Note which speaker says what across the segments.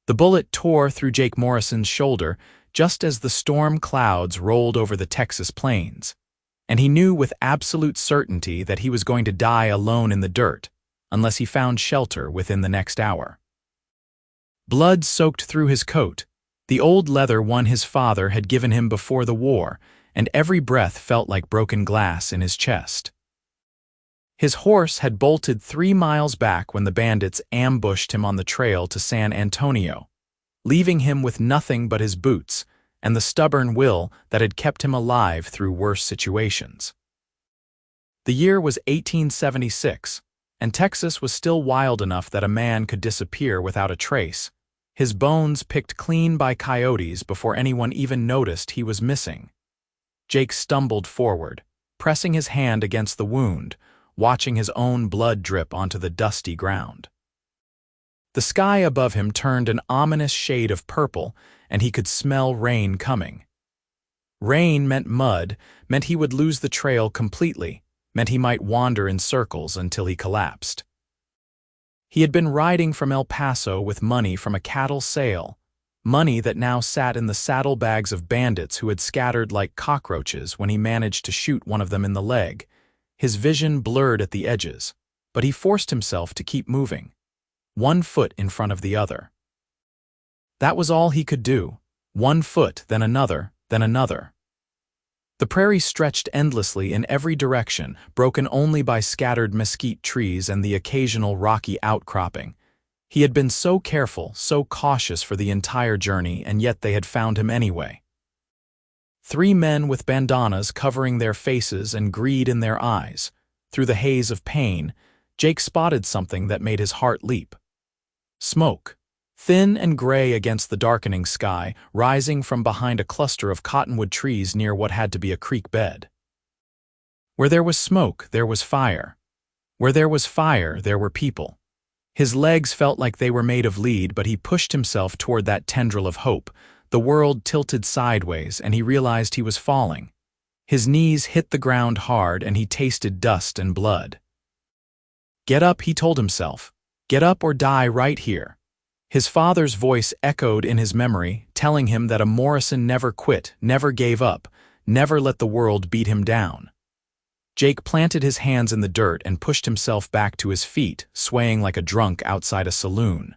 Speaker 1: The bullet tore through Jake Morrison's shoulder just as the storm clouds rolled over the Texas plains, and he knew with absolute certainty that he was going to die alone in the dirt unless he found shelter within the next hour. Blood soaked through his coat, the old leather one his father had given him before the war, and every breath felt like broken glass in his chest. His horse had bolted 3 miles back when the bandits ambushed him on the trail to San Antonio, leaving him with nothing but his boots and the stubborn will that had kept him alive through worse situations. The year was 1876, and Texas was still wild enough that a man could disappear without a trace, his bones picked clean by coyotes before anyone even noticed he was missing. Jake stumbled forward, pressing his hand against the wound, watching his own blood drip onto the dusty ground. The sky above him turned an ominous shade of purple, and he could smell rain coming. Rain meant mud, meant he would lose the trail completely, meant he might wander in circles until he collapsed. He had been riding from El Paso with money from a cattle sale, money that now sat in the saddlebags of bandits who had scattered like cockroaches when he managed to shoot one of them in the leg. His vision blurred at the edges, but he forced himself to keep moving, one foot in front of the other. That was all he could do, 1 foot, then another, then another. The prairie stretched endlessly in every direction, broken only by scattered mesquite trees and the occasional rocky outcropping. He had been so careful, so cautious for the entire journey, and yet they had found him anyway. 3 men with bandanas covering their faces and greed in their eyes. Through the haze of pain, Jake spotted something that made his heart leap. Smoke, thin and gray against the darkening sky, rising from behind a cluster of cottonwood trees near what had to be a creek bed. Where there was smoke, there was fire. Where there was fire, there were people. His legs felt like they were made of lead, but he pushed himself toward that tendril of hope. The world tilted sideways, and he realized he was falling. His knees hit the ground hard, and he tasted dust and blood. Get up, he told himself. Get up or die right here. His father's voice echoed in his memory, telling him that a Morrison never quit, never gave up, never let the world beat him down. Jake planted his hands in the dirt and pushed himself back to his feet, swaying like a drunk outside a saloon.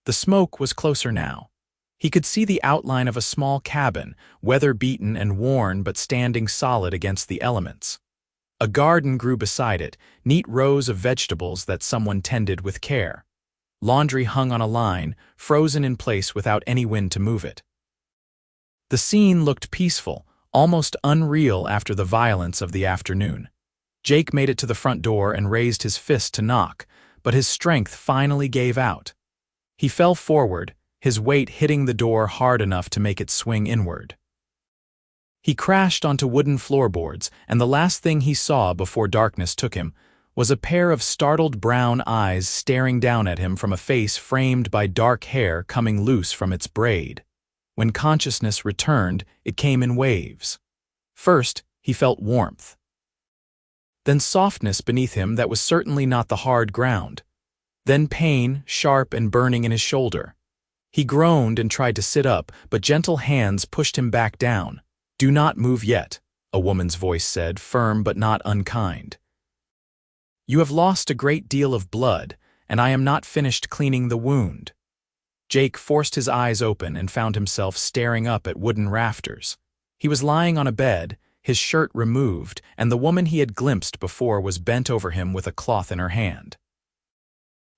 Speaker 1: The smoke was closer now. He could see the outline of a small cabin, weather-beaten and worn but standing solid against the elements. A garden grew beside it, neat rows of vegetables that someone tended with care. Laundry hung on a line, frozen in place without any wind to move it. The scene looked peaceful, almost unreal after the violence of the afternoon. Jake made it to the front door and raised his fist to knock, but his strength finally gave out. He fell forward, his weight hitting the door hard enough to make it swing inward. He crashed onto wooden floorboards, and the last thing he saw before darkness took him was a pair of startled brown eyes staring down at him from a face framed by dark hair coming loose from its braid. When consciousness returned, it came in waves. First, he felt warmth. Then softness beneath him that was certainly not the hard ground. Then pain, sharp and burning in his shoulder. He groaned and tried to sit up, but gentle hands pushed him back down. "Do not move yet," a woman's voice said, firm but not unkind. "You have lost a great deal of blood, and I am not finished cleaning the wound." Jake forced his eyes open and found himself staring up at wooden rafters. He was lying on a bed, his shirt removed, and the woman he had glimpsed before was bent over him with a cloth in her hand.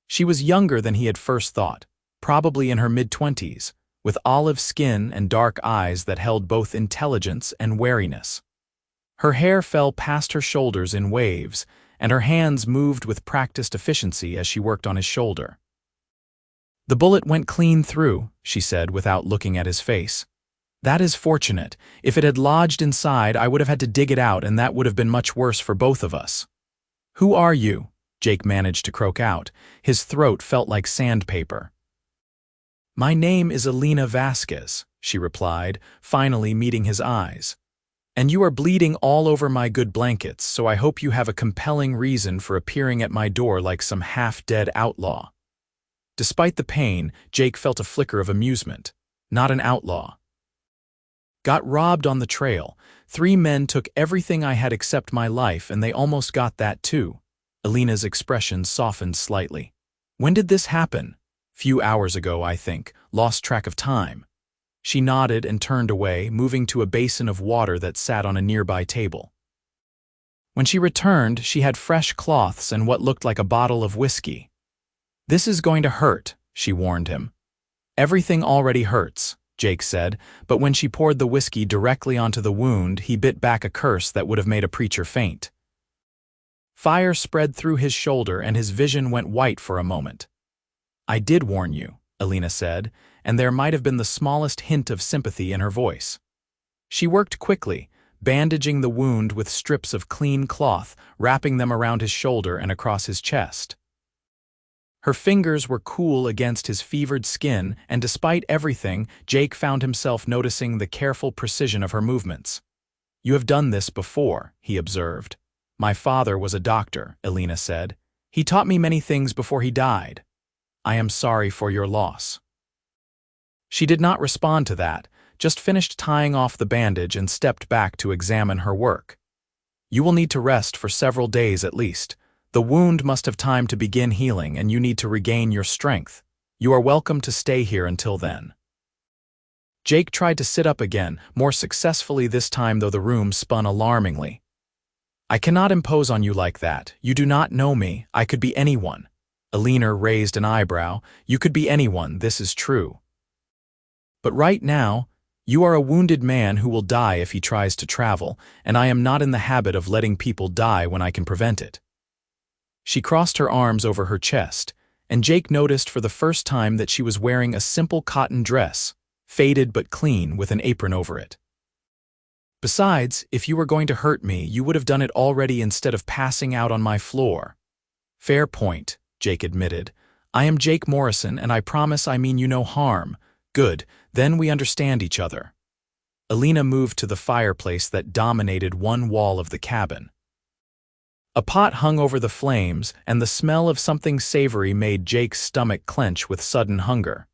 Speaker 1: She was younger than he had first thought, probably in her mid-20s, with olive skin and dark eyes that held both intelligence and wariness. Her hair fell past her shoulders in waves, and her hands moved with practiced efficiency as she worked on his shoulder. "The bullet went clean through," she said without looking at his face. "That is fortunate. If it had lodged inside, I would have had to dig it out, and that would have been much worse for both of us." "Who are you?" Jake managed to croak out. His throat felt like sandpaper. "My name is Elena Vasquez," she replied, finally meeting his eyes. "And you are bleeding all over my good blankets, so I hope you have a compelling reason for appearing at my door like some half-dead outlaw." Despite the pain, Jake felt a flicker of amusement. Not an outlaw. Got robbed on the trail. 3 men took everything I had except my life, and they almost got that too. Elena's expression softened slightly. When did this happen? Few hours ago, I think. Lost track of time. She nodded and turned away, moving to a basin of water that sat on a nearby table. When she returned, she had fresh cloths and what looked like a bottle of whiskey. This is going to hurt, she warned him. Everything already hurts, Jake said, but when she poured the whiskey directly onto the wound, he bit back a curse that would have made a preacher faint. Fire spread through his shoulder and his vision went white for a moment. I did warn you, Elena said, and there might have been the smallest hint of sympathy in her voice. She worked quickly, bandaging the wound with strips of clean cloth, wrapping them around his shoulder and across his chest. Her fingers were cool against his fevered skin, and despite everything, Jake found himself noticing the careful precision of her movements. You have done this before, he observed. My father was a doctor, Elena said. He taught me many things before he died. I am sorry for your loss. She did not respond to that, just finished tying off the bandage and stepped back to examine her work. You will need to rest for several days at least. The wound must have time to begin healing and you need to regain your strength. You are welcome to stay here until then. Jake tried to sit up again, more successfully this time though the room spun alarmingly. I cannot impose on you like that. You do not know me. I could be anyone. Elena raised an eyebrow. You could be anyone, this is true. But right now, you are a wounded man who will die if he tries to travel, and I am not in the habit of letting people die when I can prevent it. She crossed her arms over her chest, and Jake noticed for the first time that she was wearing a simple cotton dress, faded but clean with an apron over it. Besides, if you were going to hurt me, you would have done it already instead of passing out on my floor. Fair point, Jake admitted. I am Jake Morrison, and I promise I mean you no harm. Good, then we understand each other. Elena moved to the fireplace that dominated one wall of the cabin. A pot hung over the flames, and the smell of something savory made Jake's stomach clench with sudden hunger.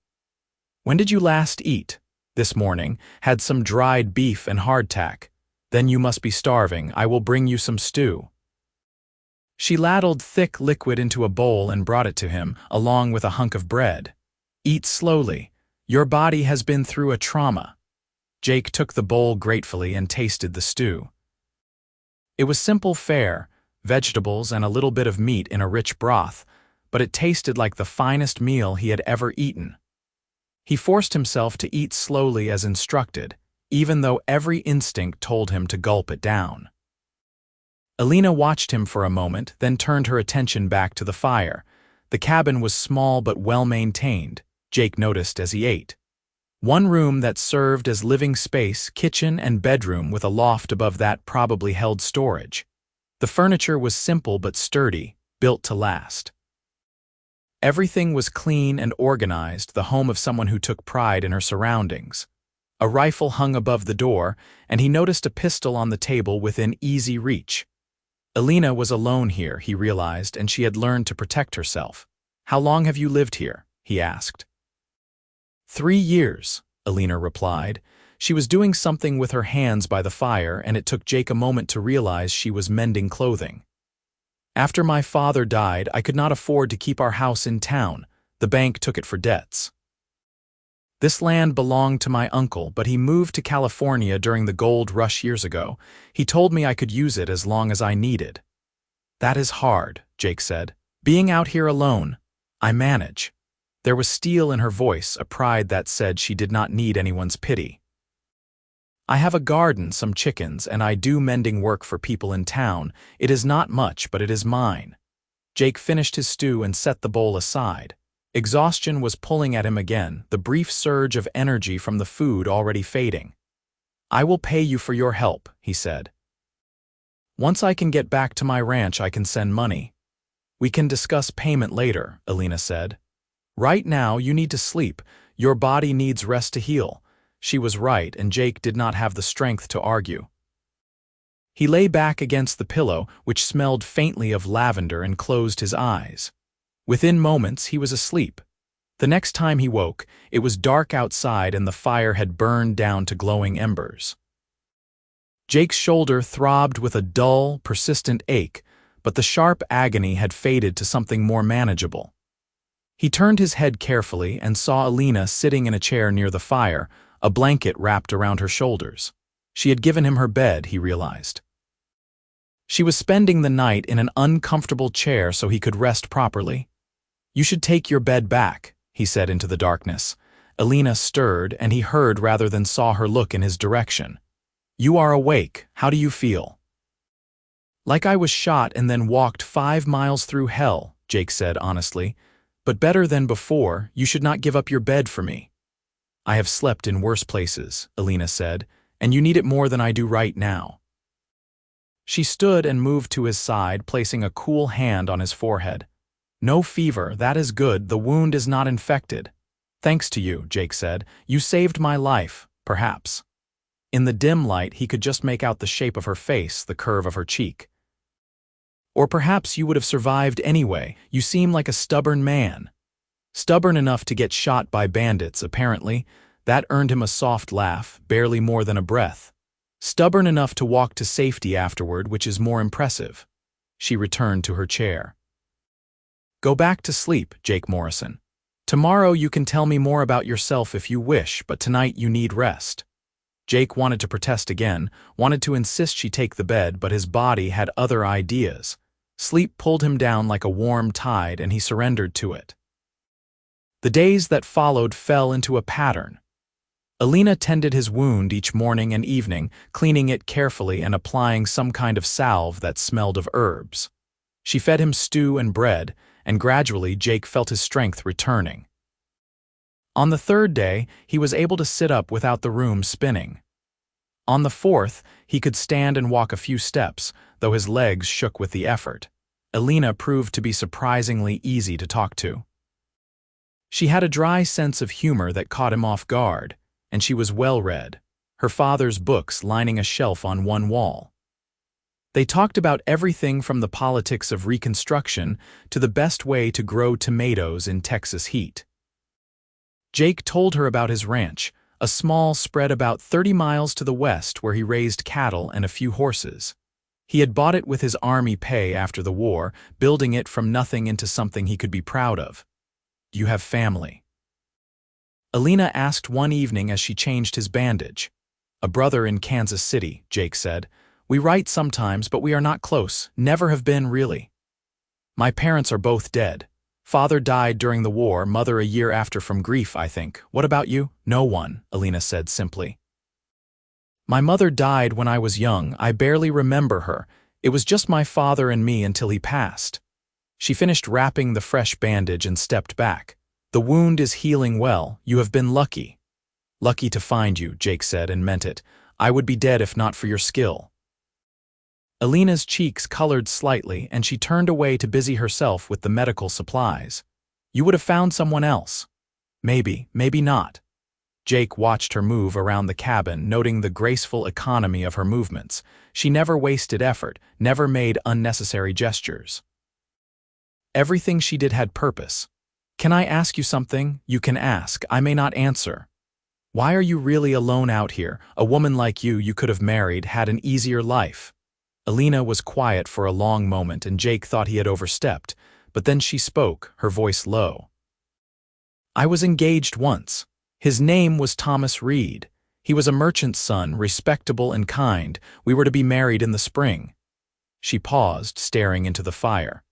Speaker 1: When did you last eat? This morning. Had some dried beef and hardtack. Then you must be starving. I will bring you some stew. She ladled thick liquid into a bowl and brought it to him, along with a hunk of bread. Eat slowly. Your body has been through a trauma. Jake took the bowl gratefully and tasted the stew. It was simple fare, vegetables and a little bit of meat in a rich broth, but it tasted like the finest meal he had ever eaten. He forced himself to eat slowly as instructed, even though every instinct told him to gulp it down. Elena watched him for a moment, then turned her attention back to the fire. The cabin was small but well-maintained, Jake noticed as he ate. One room that served as living space, kitchen and bedroom with a loft above that probably held storage. The furniture was simple but sturdy, built to last. Everything was clean and organized, the home of someone who took pride in her surroundings. A rifle hung above the door, and he noticed a pistol on the table within easy reach. Elena was alone here, he realized, and she had learned to protect herself. How long have you lived here? He asked. 3 years, Elena replied. She was doing something with her hands by the fire, and it took Jake a moment to realize she was mending clothing. After my father died, I could not afford to keep our house in town. The bank took it for debts. This land belonged to my uncle, but he moved to California during the gold rush years ago. He told me I could use it as long as I needed. That is hard, Jake said. Being out here alone, I manage. There was steel in her voice, a pride that said she did not need anyone's pity. I have a garden, some chickens, and I do mending work for people in town. It is not much, but it is mine. Jake finished his stew and set the bowl aside. Exhaustion was pulling at him again, the brief surge of energy from the food already fading. I will pay you for your help, he said. Once I can get back to my ranch, I can send money. We can discuss payment later, Elena said. Right now, you need to sleep. Your body needs rest to heal. She was right, and Jake did not have the strength to argue. He lay back against the pillow, which smelled faintly of lavender, and closed his eyes. Within moments, he was asleep. The next time he woke, it was dark outside and the fire had burned down to glowing embers. Jake's shoulder throbbed with a dull, persistent ache, but the sharp agony had faded to something more manageable. He turned his head carefully and saw Elena sitting in a chair near the fire, a blanket wrapped around her shoulders. She had given him her bed, he realized. She was spending the night in an uncomfortable chair so he could rest properly. "You should take your bed back," he said into the darkness. Elena stirred, and he heard rather than saw her look in his direction. "You are awake. How do you feel?" "Like I was shot and then walked 5 miles through hell," Jake said honestly. "But better than before. You should not give up your bed for me." "I have slept in worse places," Elena said, "and you need it more than I do right now." She stood and moved to his side, placing a cool hand on his forehead. "No fever, that is good. The wound is not infected." "Thanks to you," Jake said. "You saved my life, perhaps." In the dim light, he could just make out the shape of her face, the curve of her cheek. "Or perhaps you would have survived anyway. You seem like a stubborn man." Stubborn enough to get shot by bandits, apparently. That earned him a soft laugh, barely more than a breath. Stubborn enough to walk to safety afterward, which is more impressive. She returned to her chair. "Go back to sleep, Jake Morrison. Tomorrow you can tell me more about yourself if you wish, but tonight you need rest." Jake wanted to protest again, wanted to insist she take the bed, but his body had other ideas. Sleep pulled him down like a warm tide, and he surrendered to it. The days that followed fell into a pattern. Elena tended his wound each morning and evening, cleaning it carefully and applying some kind of salve that smelled of herbs. She fed him stew and bread, and gradually Jake felt his strength returning. On the third day, he was able to sit up without the room spinning. On the fourth, he could stand and walk a few steps, though his legs shook with the effort. Elena proved to be surprisingly easy to talk to. She had a dry sense of humor that caught him off guard, and she was well-read, her father's books lining a shelf on one wall. They talked about everything from the politics of Reconstruction to the best way to grow tomatoes in Texas heat. Jake told her about his ranch, a small spread about 30 miles to the west where he raised cattle and a few horses. He had bought it with his army pay after the war, building it from nothing into something he could be proud of. "Do you have family?" Elena asked one evening as she changed his bandage. "A brother in Kansas City," Jake said. "We write sometimes, but we are not close, never have been really. My parents are both dead. Father died during the war, mother a year after from grief, I think. What about you?" "No one," Elena said simply. "My mother died when I was young. I barely remember her. It was just my father and me until he passed." She finished wrapping the fresh bandage and stepped back. "The wound is healing well. You have been lucky." "Lucky to find you," Jake said, and meant it. "I would be dead if not for your skill." Elena's cheeks colored slightly, and she turned away to busy herself with the medical supplies. "You would have found someone else." "Maybe, maybe not." Jake watched her move around the cabin, noting the graceful economy of her movements. She never wasted effort, never made unnecessary gestures. Everything she did had purpose. "Can I ask you something?" "You can ask. I may not answer." "Why are you really alone out here? A woman like you could have married, had an easier life." Elena was quiet for a long moment, and Jake thought he had overstepped, but then she spoke, her voice low. "I was engaged once. His name was Thomas Reed. He was a merchant's son, respectable and kind. We were to be married in the spring." She paused, staring into the fire.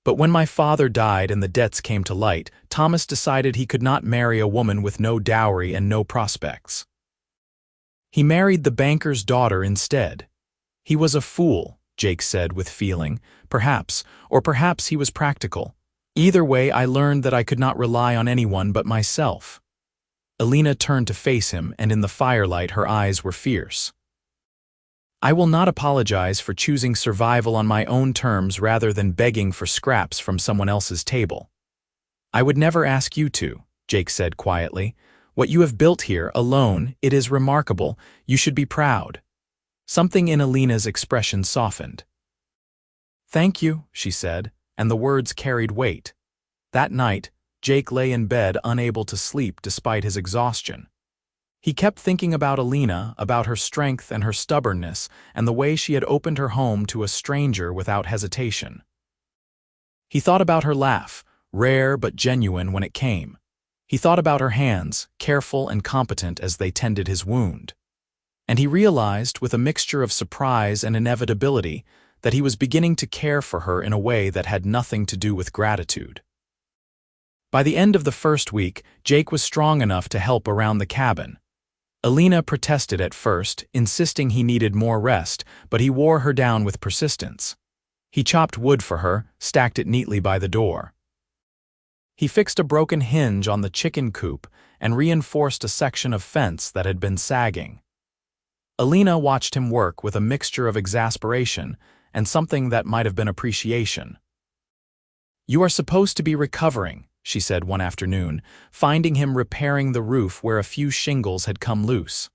Speaker 1: "But when my father died and the debts came to light, Thomas decided he could not marry a woman with no dowry and no prospects. He married the banker's daughter instead. He was a fool," Jake said with feeling. "Perhaps, or perhaps he was practical. Either way, I learned that I could not rely on anyone but myself." Elena turned to face him, and in the firelight her eyes were fierce. "I will not apologize for choosing survival on my own terms rather than begging for scraps from someone else's table." "I would never ask you to," Jake said quietly. "What you have built here, alone, it is remarkable. You should be proud." Something in Elena's expression softened. "Thank you," she said, and the words carried weight. That night, Jake lay in bed unable to sleep despite his exhaustion. He kept thinking about Elena, about her strength and her stubbornness, and the way she had opened her home to a stranger without hesitation. He thought about her laugh, rare but genuine when it came. He thought about her hands, careful and competent as they tended his wound. And he realized, with a mixture of surprise and inevitability, that he was beginning to care for her in a way that had nothing to do with gratitude. By the end of the first week, Jake was strong enough to help around the cabin. Elena protested at first, insisting he needed more rest, but he wore her down with persistence. He chopped wood for her, stacked it neatly by the door. He fixed a broken hinge on the chicken coop and reinforced a section of fence that had been sagging. Elena watched him work with a mixture of exasperation and something that might have been appreciation. "You are supposed to be recovering," she said one afternoon, finding him repairing the roof where a few shingles had come loose.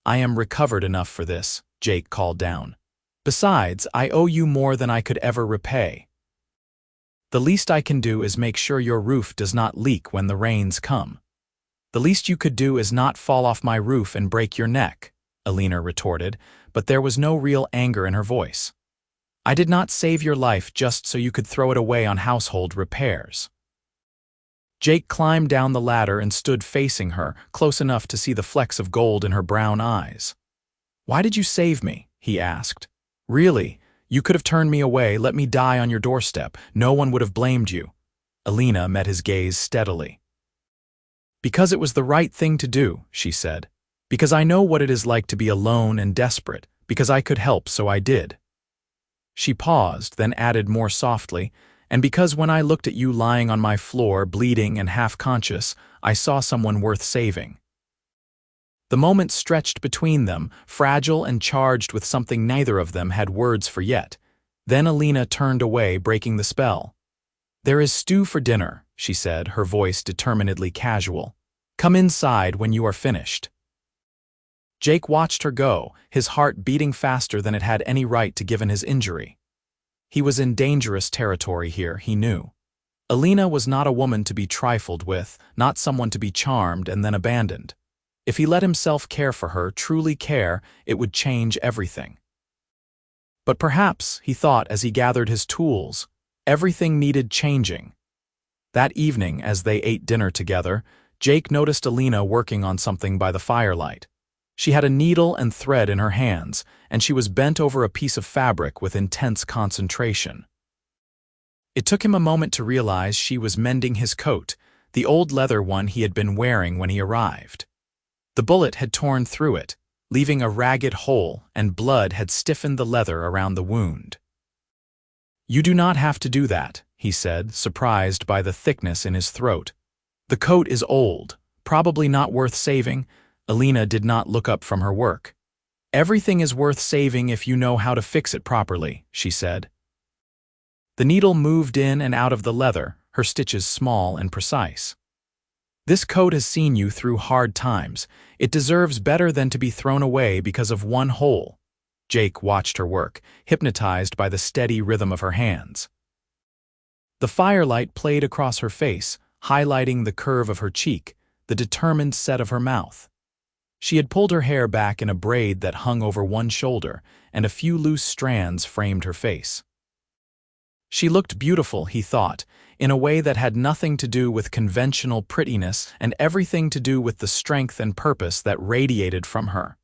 Speaker 1: "I am recovered enough for this," Jake called down. "Besides, I owe you more than I could ever repay. The least I can do is make sure your roof does not leak when the rains come." "The least you could do is not fall off my roof and break your neck," Elena retorted, but there was no real anger in her voice. "I did not save your life just so you could throw it away on household repairs." Jake climbed down the ladder and stood facing her, close enough to see the flecks of gold in her brown eyes. "Why did you save me?" he asked. "Really, you could have turned me away, let me die on your doorstep. No one would have blamed you." Elena met his gaze steadily. "Because it was the right thing to do," she said. "Because I know what it is like to be alone and desperate. Because I could help, so I did." She paused, then added more softly, "And because when I looked at you lying on my floor, bleeding and half-conscious, I saw someone worth saving." The moment stretched between them, fragile and charged with something neither of them had words for yet. Then Elena turned away, breaking the spell. "There is stew for dinner," she said, her voice determinedly casual. "Come inside when you are finished." Jake watched her go, his heart beating faster than it had any right to given his injury. He was in dangerous territory here, he knew. Elena was not a woman to be trifled with, not someone to be charmed and then abandoned. If he let himself care for her, truly care, it would change everything. But perhaps, he thought as he gathered his tools, everything needed changing. That evening, as they ate dinner together, Jake noticed Elena working on something by the firelight. She had a needle and thread in her hands, and she was bent over a piece of fabric with intense concentration. It took him a moment to realize she was mending his coat, the old leather one he had been wearing when he arrived. The bullet had torn through it, leaving a ragged hole, and blood had stiffened the leather around the wound. "You do not have to do that," he said, surprised by the thickness in his throat. "The coat is old, probably not worth saving." Elena did not look up from her work. "Everything is worth saving if you know how to fix it properly," she said. The needle moved in and out of the leather, her stitches small and precise. "This coat has seen you through hard times. It deserves better than to be thrown away because of one hole." Jake watched her work, hypnotized by the steady rhythm of her hands. The firelight played across her face, highlighting the curve of her cheek, the determined set of her mouth. She had pulled her hair back in a braid that hung over one shoulder, and a few loose strands framed her face. She looked beautiful, he thought, in a way that had nothing to do with conventional prettiness and everything to do with the strength and purpose that radiated from her.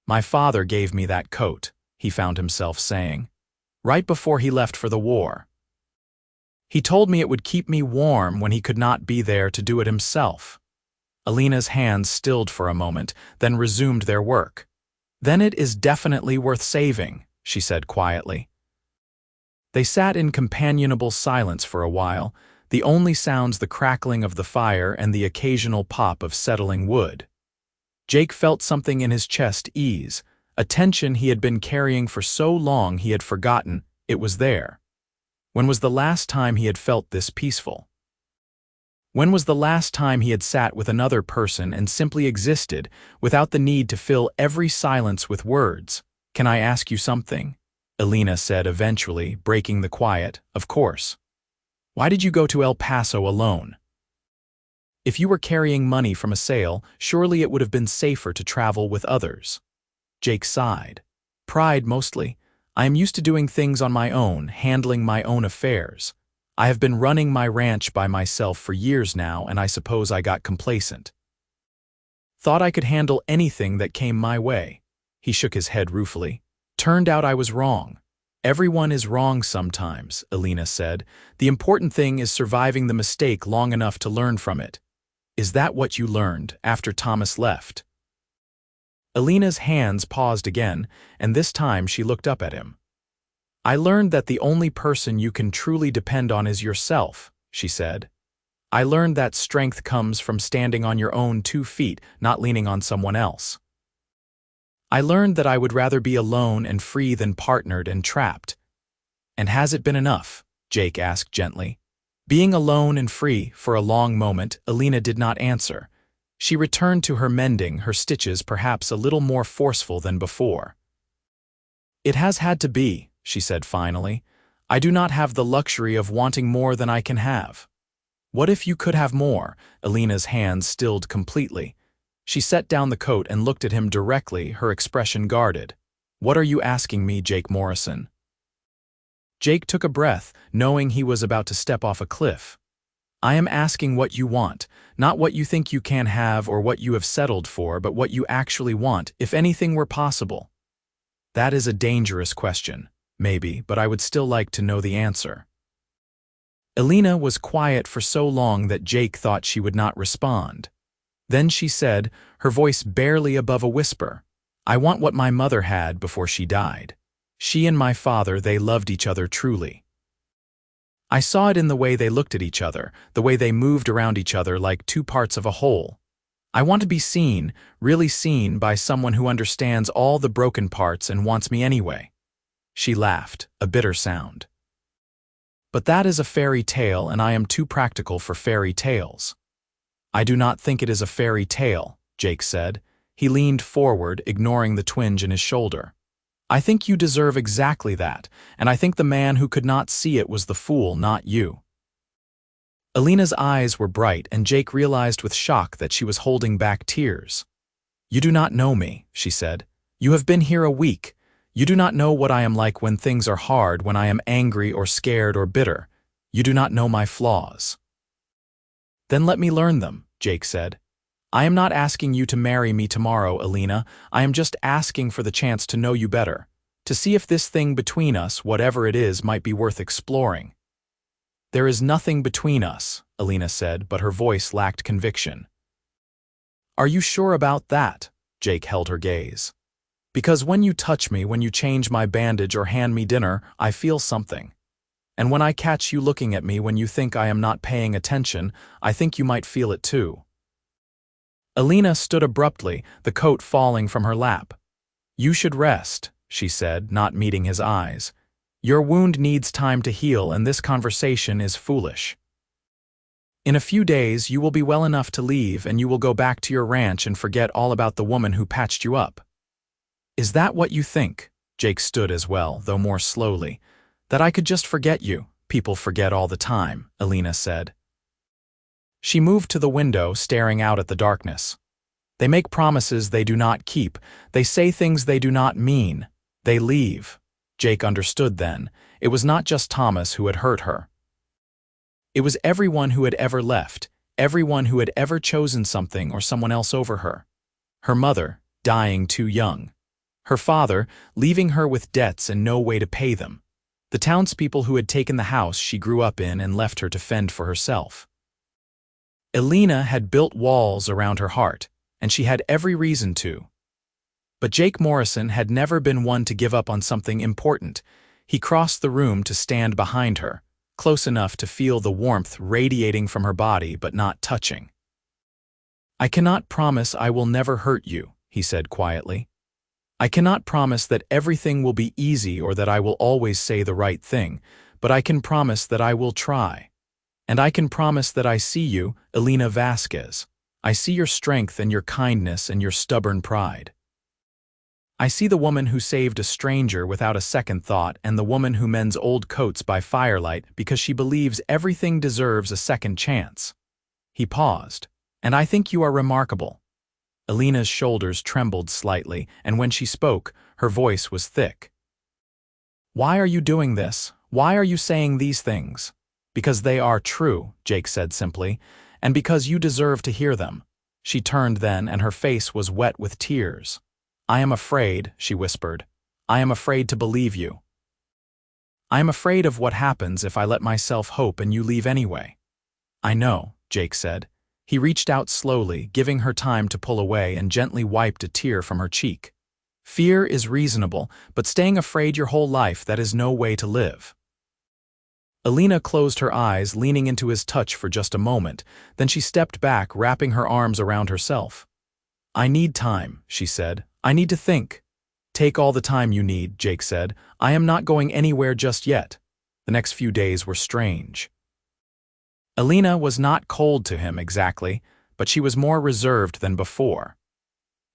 Speaker 1: "My father gave me that coat," he found himself saying, "right before he left for the war. He told me it would keep me warm when he could not be there to do it himself." Elena's hands stilled for a moment, then resumed their work. "Then it is definitely worth saving," she said quietly. They sat in companionable silence for a while, the only sounds the crackling of the fire and the occasional pop of settling wood. Jake felt something in his chest ease, a tension he had been carrying for so long he had forgotten it was there. When was the last time he had felt this peaceful? When was the last time he had sat with another person and simply existed, without the need to fill every silence with words? "Can I ask you something?" Elena said eventually, breaking the quiet. "Of course." "Why did you go to El Paso alone?" If you were carrying money from a sale, surely it would have been safer to travel with others. Jake sighed. Pride mostly. I am used to doing things on my own, handling my own affairs. I have been running my ranch by myself for years now, and I suppose I got complacent. Thought I could handle anything that came my way. He shook his head ruefully. Turned out I was wrong. Everyone is wrong sometimes, Elena said. The important thing is surviving the mistake long enough to learn from it. Is that what you learned after Thomas left? Elena's hands paused again, and this time she looked up at him. I learned that the only person you can truly depend on is yourself, she said. I learned that strength comes from standing on your own 2 feet, not leaning on someone else. I learned that I would rather be alone and free than partnered and trapped. And has it been enough? Jake asked gently. Being alone and free for a long moment, Elena did not answer. She returned to her mending, her stitches perhaps a little more forceful than before. It has had to be, she said finally. I do not have the luxury of wanting more than I can have. What if you could have more? Elena's hands stilled completely. She set down the coat and looked at him directly, her expression guarded. What are you asking me, Jake Morrison? Jake took a breath, knowing he was about to step off a cliff. I am asking what you want, not what you think you can have or what you have settled for, but what you actually want, if anything were possible. That is a dangerous question, maybe, but I would still like to know the answer. Elena was quiet for so long that Jake thought she would not respond. Then she said, her voice barely above a whisper, I want what my mother had before she died. She and my father, they loved each other truly. I saw it in the way they looked at each other, the way they moved around each other like 2 parts of a whole. I want to be seen, really seen by someone who understands all the broken parts and wants me anyway. She laughed, a bitter sound. But that is a fairy tale, and I am too practical for fairy tales. I do not think it is a fairy tale, Jake said. He leaned forward, ignoring the twinge in his shoulder. I think you deserve exactly that, and I think the man who could not see it was the fool, not you. Elena's eyes were bright, and Jake realized with shock that she was holding back tears. You do not know me, she said. You have been here a week. You do not know what I am like when things are hard, when I am angry or scared or bitter. You do not know my flaws. Then let me learn them, Jake said. I am not asking you to marry me tomorrow, Elena. I am just asking for the chance to know you better, to see if this thing between us, whatever it is, might be worth exploring. There is nothing between us, Elena said, but her voice lacked conviction. Are you sure about that? Jake held her gaze. Because when you touch me, when you change my bandage or hand me dinner, I feel something. And when I catch you looking at me when you think I am not paying attention, I think you might feel it too. Elena stood abruptly, the coat falling from her lap. You should rest, she said, not meeting his eyes. Your wound needs time to heal, and this conversation is foolish. In a few days, you will be well enough to leave, and you will go back to your ranch and forget all about the woman who patched you up. Is that what you think? Jake stood as well, though more slowly. That I could just forget you? People forget all the time, Elena said. She moved to the window, staring out at the darkness. They make promises they do not keep. They say things they do not mean. They leave. Jake understood then. It was not just Thomas who had hurt her. It was everyone who had ever left, everyone who had ever chosen something or someone else over her. Her mother, dying too young. Her father, leaving her with debts and no way to pay them. The townspeople who had taken the house she grew up in and left her to fend for herself. Elena had built walls around her heart, and she had every reason to. But Jake Morrison had never been one to give up on something important. He crossed the room to stand behind her, close enough to feel the warmth radiating from her body but not touching. I cannot promise I will never hurt you, he said quietly. I cannot promise that everything will be easy or that I will always say the right thing, but I can promise that I will try. And I can promise that I see you, Elena Vasquez. I see your strength and your kindness and your stubborn pride. I see the woman who saved a stranger without a second thought and the woman who mends old coats by firelight because she believes everything deserves a second chance. He paused, And I think you are remarkable." Elena's shoulders trembled slightly, and when she spoke, her voice was thick. "Why are you doing this? Why are you saying these things?" "Because they are true," Jake said simply, "and because you deserve to hear them." She turned then, and her face was wet with tears. "I am afraid," she whispered. "I am afraid to believe you. I am afraid of what happens if I let myself hope and you leave anyway." "I know," Jake said. He reached out slowly, giving her time to pull away, and gently wiped a tear from her cheek. "Fear is reasonable, but staying afraid your whole life, that is no way to live." Elena closed her eyes, leaning into his touch for just a moment. Then she stepped back, wrapping her arms around herself. "I need time," she said. "I need to think." "Take all the time you need," Jake said. "I am not going anywhere just yet." The next few days were strange. Elena was not cold to him exactly, but she was more reserved than before.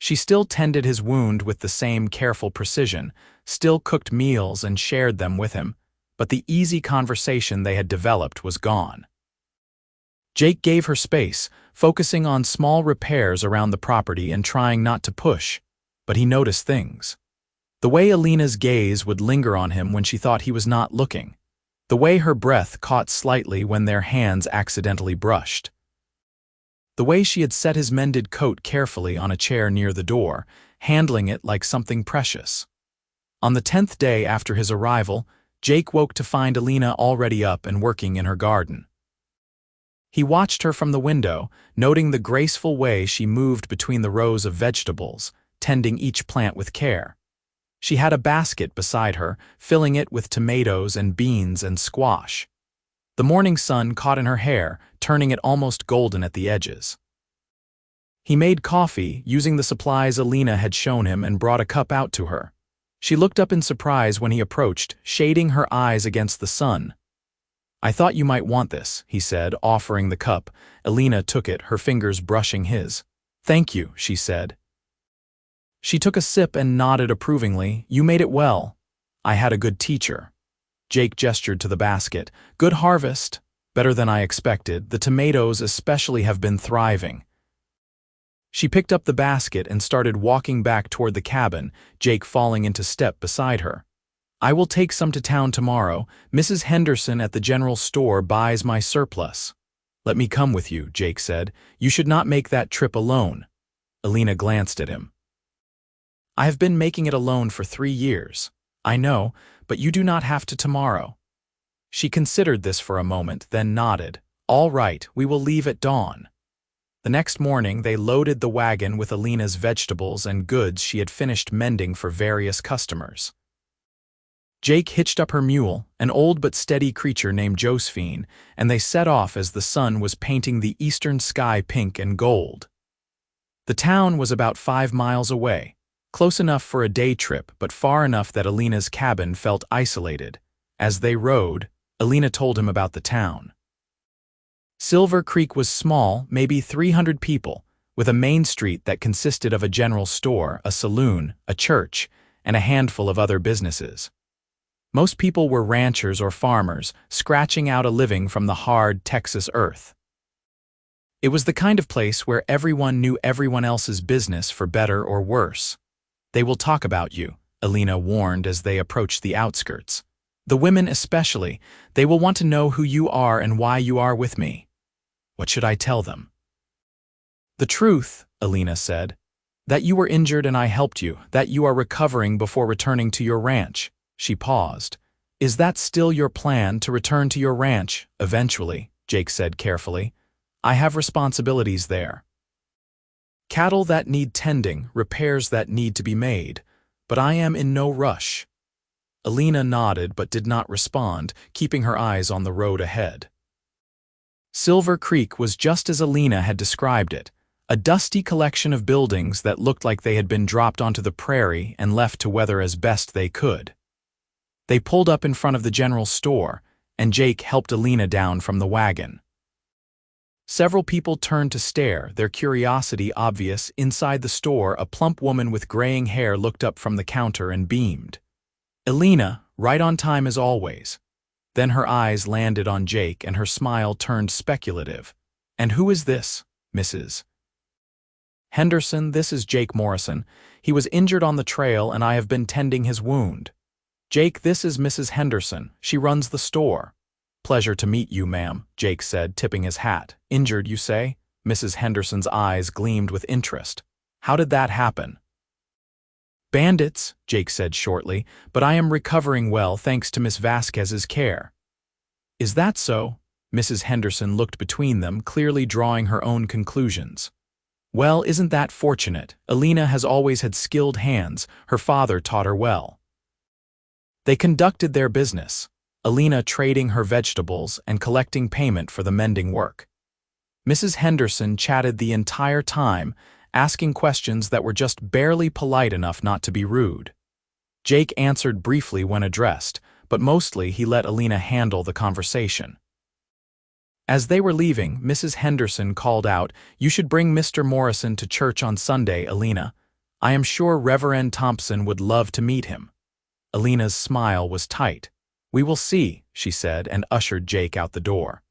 Speaker 1: She still tended his wound with the same careful precision, still cooked meals and shared them with him, but the easy conversation they had developed was gone. Jake gave her space, focusing on small repairs around the property and trying not to push, but he noticed things. The way Elena's gaze would linger on him when she thought he was not looking. The way her breath caught slightly when their hands accidentally brushed. The way she had set his mended coat carefully on a chair near the door, handling it like something precious. On the 10th day after his arrival, Jake woke to find Elena already up and working in her garden. He watched her from the window, noting the graceful way she moved between the rows of vegetables, tending each plant with care. She had a basket beside her, filling it with tomatoes and beans and squash. The morning sun caught in her hair, turning it almost golden at the edges. He made coffee, using the supplies Elena had shown him, and brought a cup out to her. She looked up in surprise when he approached, shading her eyes against the sun. "I thought you might want this," he said, offering the cup. Elena took it, her fingers brushing his. "Thank you," she said. She took a sip and nodded approvingly. "You made it well. I had a good teacher." Jake gestured to the basket. "Good harvest. Better than I expected. The tomatoes especially have been thriving." She picked up the basket and started walking back toward the cabin, Jake falling into step beside her. "I will take some to town tomorrow. Mrs. Henderson at the general store buys my surplus." "Let me come with you," Jake said. "You should not make that trip alone." Elena glanced at him. "I have been making it alone for 3 years. I know, but you do not have to tomorrow." She considered this for a moment, then nodded. "All right, we will leave at dawn." The next morning, they loaded the wagon with Elena's vegetables and goods she had finished mending for various customers. Jake hitched up her mule, an old but steady creature named Josephine, and they set off as the sun was painting the eastern sky pink and gold. The town was about 5 miles away. Close enough for a day trip, but far enough that Elena's cabin felt isolated. As they rode, Elena told him about the town. Silver Creek was small, maybe 300 people, with a main street that consisted of a general store, a saloon, a church, and a handful of other businesses. Most people were ranchers or farmers, scratching out a living from the hard Texas earth. It was the kind of place where everyone knew everyone else's business, for better or worse. "They will talk about you," Elena warned as they approached the outskirts. "The women especially. They will want to know who you are and why you are with me." "What should I tell them?" "The truth," Elena said. "That you were injured and I helped you, that you are recovering before returning to your ranch." She paused. "Is that still your plan, to return to your ranch, eventually?" Jake said carefully. "I have responsibilities there. Cattle that need tending, repairs that need to be made, but I am in no rush." Elena nodded but did not respond, keeping her eyes on the road ahead. Silver Creek was just as Elena had described it, a dusty collection of buildings that looked like they had been dropped onto the prairie and left to weather as best they could. They pulled up in front of the general store, and Jake helped Elena down from the wagon. Several people turned to stare, their curiosity obvious. Inside the store, a plump woman with graying hair looked up from the counter and beamed. "Elena, right on time as always." Then her eyes landed on Jake and her smile turned speculative. "And who is this?" Mrs. Henderson, this is Jake Morrison. He was injured on the trail and I have been tending his wound. Jake, this is Mrs. Henderson. She runs the store. Pleasure to meet you, ma'am, Jake said, tipping his hat. Injured, you say? Mrs. Henderson's eyes gleamed with interest. How did that happen? Bandits, Jake said shortly, but I am recovering well thanks to Miss Vasquez's care. Is that so? Mrs. Henderson looked between them, clearly drawing her own conclusions. Well, isn't that fortunate? Elena has always had skilled hands. Her father taught her well. They conducted their business, Elena trading her vegetables and collecting payment for the mending work. Mrs. Henderson chatted the entire time, asking questions that were just barely polite enough not to be rude. Jake answered briefly when addressed, but mostly he let Elena handle the conversation. As they were leaving, Mrs. Henderson called out, "You should bring Mr. Morrison to church on Sunday, Elena. I am sure Reverend Thompson would love to meet him." Elena's smile was tight. "We will see," she said, and ushered Jake out the door.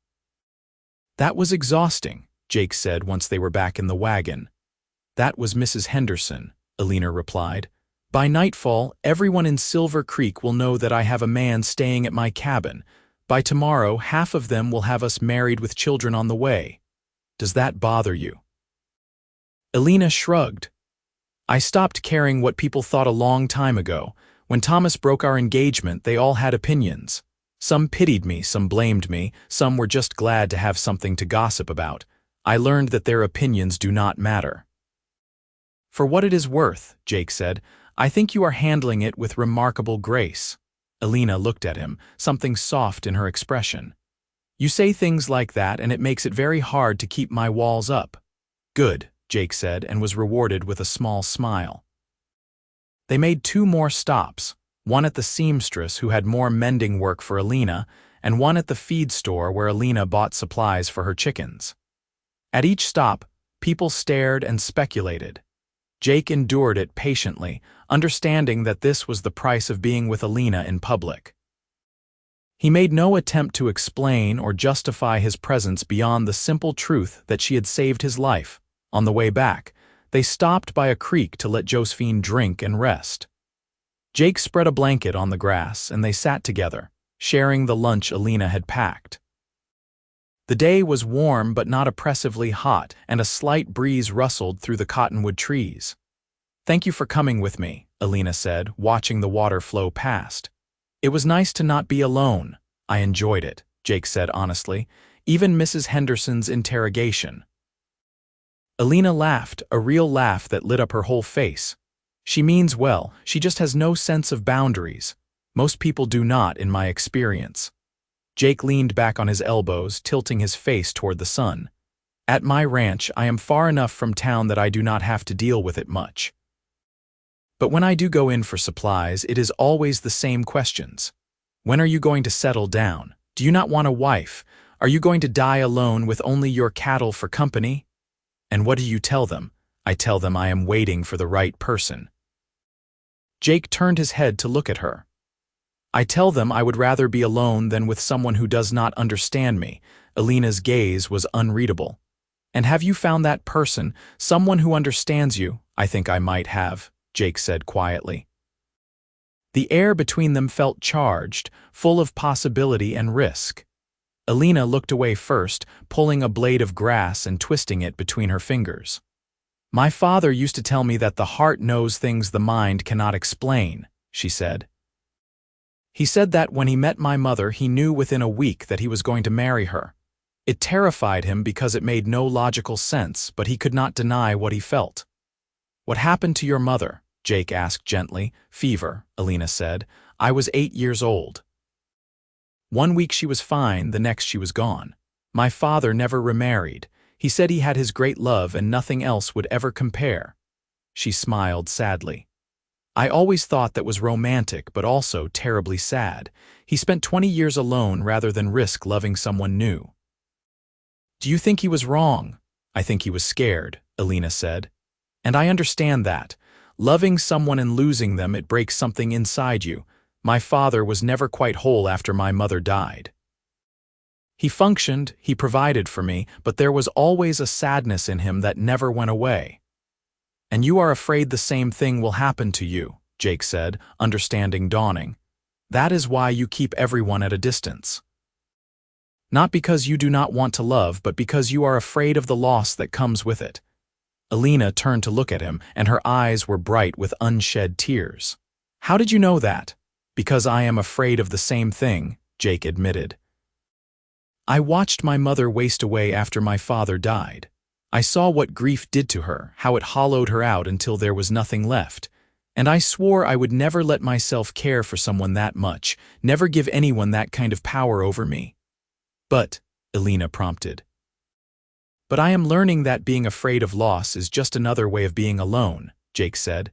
Speaker 1: That was exhausting, Jake said once they were back in the wagon. That was Mrs. Henderson, Elena replied. By nightfall, everyone in Silver Creek will know that I have a man staying at my cabin. By tomorrow, half of them will have us married with children on the way. Does that bother you? Elena shrugged. I stopped caring what people thought a long time ago. When Thomas broke our engagement, they all had opinions. Some pitied me, some blamed me, some were just glad to have something to gossip about. I learned that their opinions do not matter. For what it is worth, Jake said, I think you are handling it with remarkable grace. Elena looked at him, something soft in her expression. You say things like that and it makes it very hard to keep my walls up. Good, Jake said, and was rewarded with a small smile. They made 2 more stops, one at the seamstress who had more mending work for Elena, and one at the feed store where Elena bought supplies for her chickens. At each stop, people stared and speculated. Jake endured it patiently, understanding that this was the price of being with Elena in public. He made no attempt to explain or justify his presence beyond the simple truth that she had saved his life. On the way back, they stopped by a creek to let Josephine drink and rest. Jake spread a blanket on the grass and they sat together, sharing the lunch Elena had packed. The day was warm but not oppressively hot, and a slight breeze rustled through the cottonwood trees. Thank you for coming with me, Elena said, watching the water flow past. It was nice to not be alone. I enjoyed it, Jake said honestly, even Mrs. Henderson's interrogation. Elena laughed, a real laugh that lit up her whole face. She means well, she just has no sense of boundaries. Most people do not, in my experience. Jake leaned back on his elbows, tilting his face toward the sun. At my ranch, I am far enough from town that I do not have to deal with it much. But when I do go in for supplies, it is always the same questions. When are you going to settle down? Do you not want a wife? Are you going to die alone with only your cattle for company? And what do you tell them? I tell them I am waiting for the right person. Jake turned his head to look at her. I tell them I would rather be alone than with someone who does not understand me. Elena's gaze was unreadable. And have you found that person, someone who understands you? I think I might have, Jake said quietly. The air between them felt charged, full of possibility and risk. Elena looked away first, pulling a blade of grass and twisting it between her fingers. My father used to tell me that the heart knows things the mind cannot explain, she said. He said that when he met my mother, he knew within a week that he was going to marry her. It terrified him because it made no logical sense, but he could not deny what he felt. What happened to your mother? Jake asked gently. Fever, Elena said. I was 8 years old. 1 week she was fine, the next she was gone. My father never remarried. He said he had his great love and nothing else would ever compare. She smiled sadly. I always thought that was romantic, but also terribly sad. He spent 20 years alone rather than risk loving someone new. Do you think he was wrong? I think he was scared, Elena said. And I understand that. Loving someone and losing them, it breaks something inside you. My father was never quite whole after my mother died. He functioned, he provided for me, but there was always a sadness in him that never went away. And you are afraid the same thing will happen to you, Jake said, understanding dawning. That is why you keep everyone at a distance. Not because you do not want to love, but because you are afraid of the loss that comes with it. Elena turned to look at him, and her eyes were bright with unshed tears. How did you know that? Because I am afraid of the same thing, Jake admitted. I watched my mother waste away after my father died. I saw what grief did to her, how it hollowed her out until there was nothing left. And I swore I would never let myself care for someone that much, never give anyone that kind of power over me. But, Elena prompted. But I am learning that being afraid of loss is just another way of being alone, Jake said.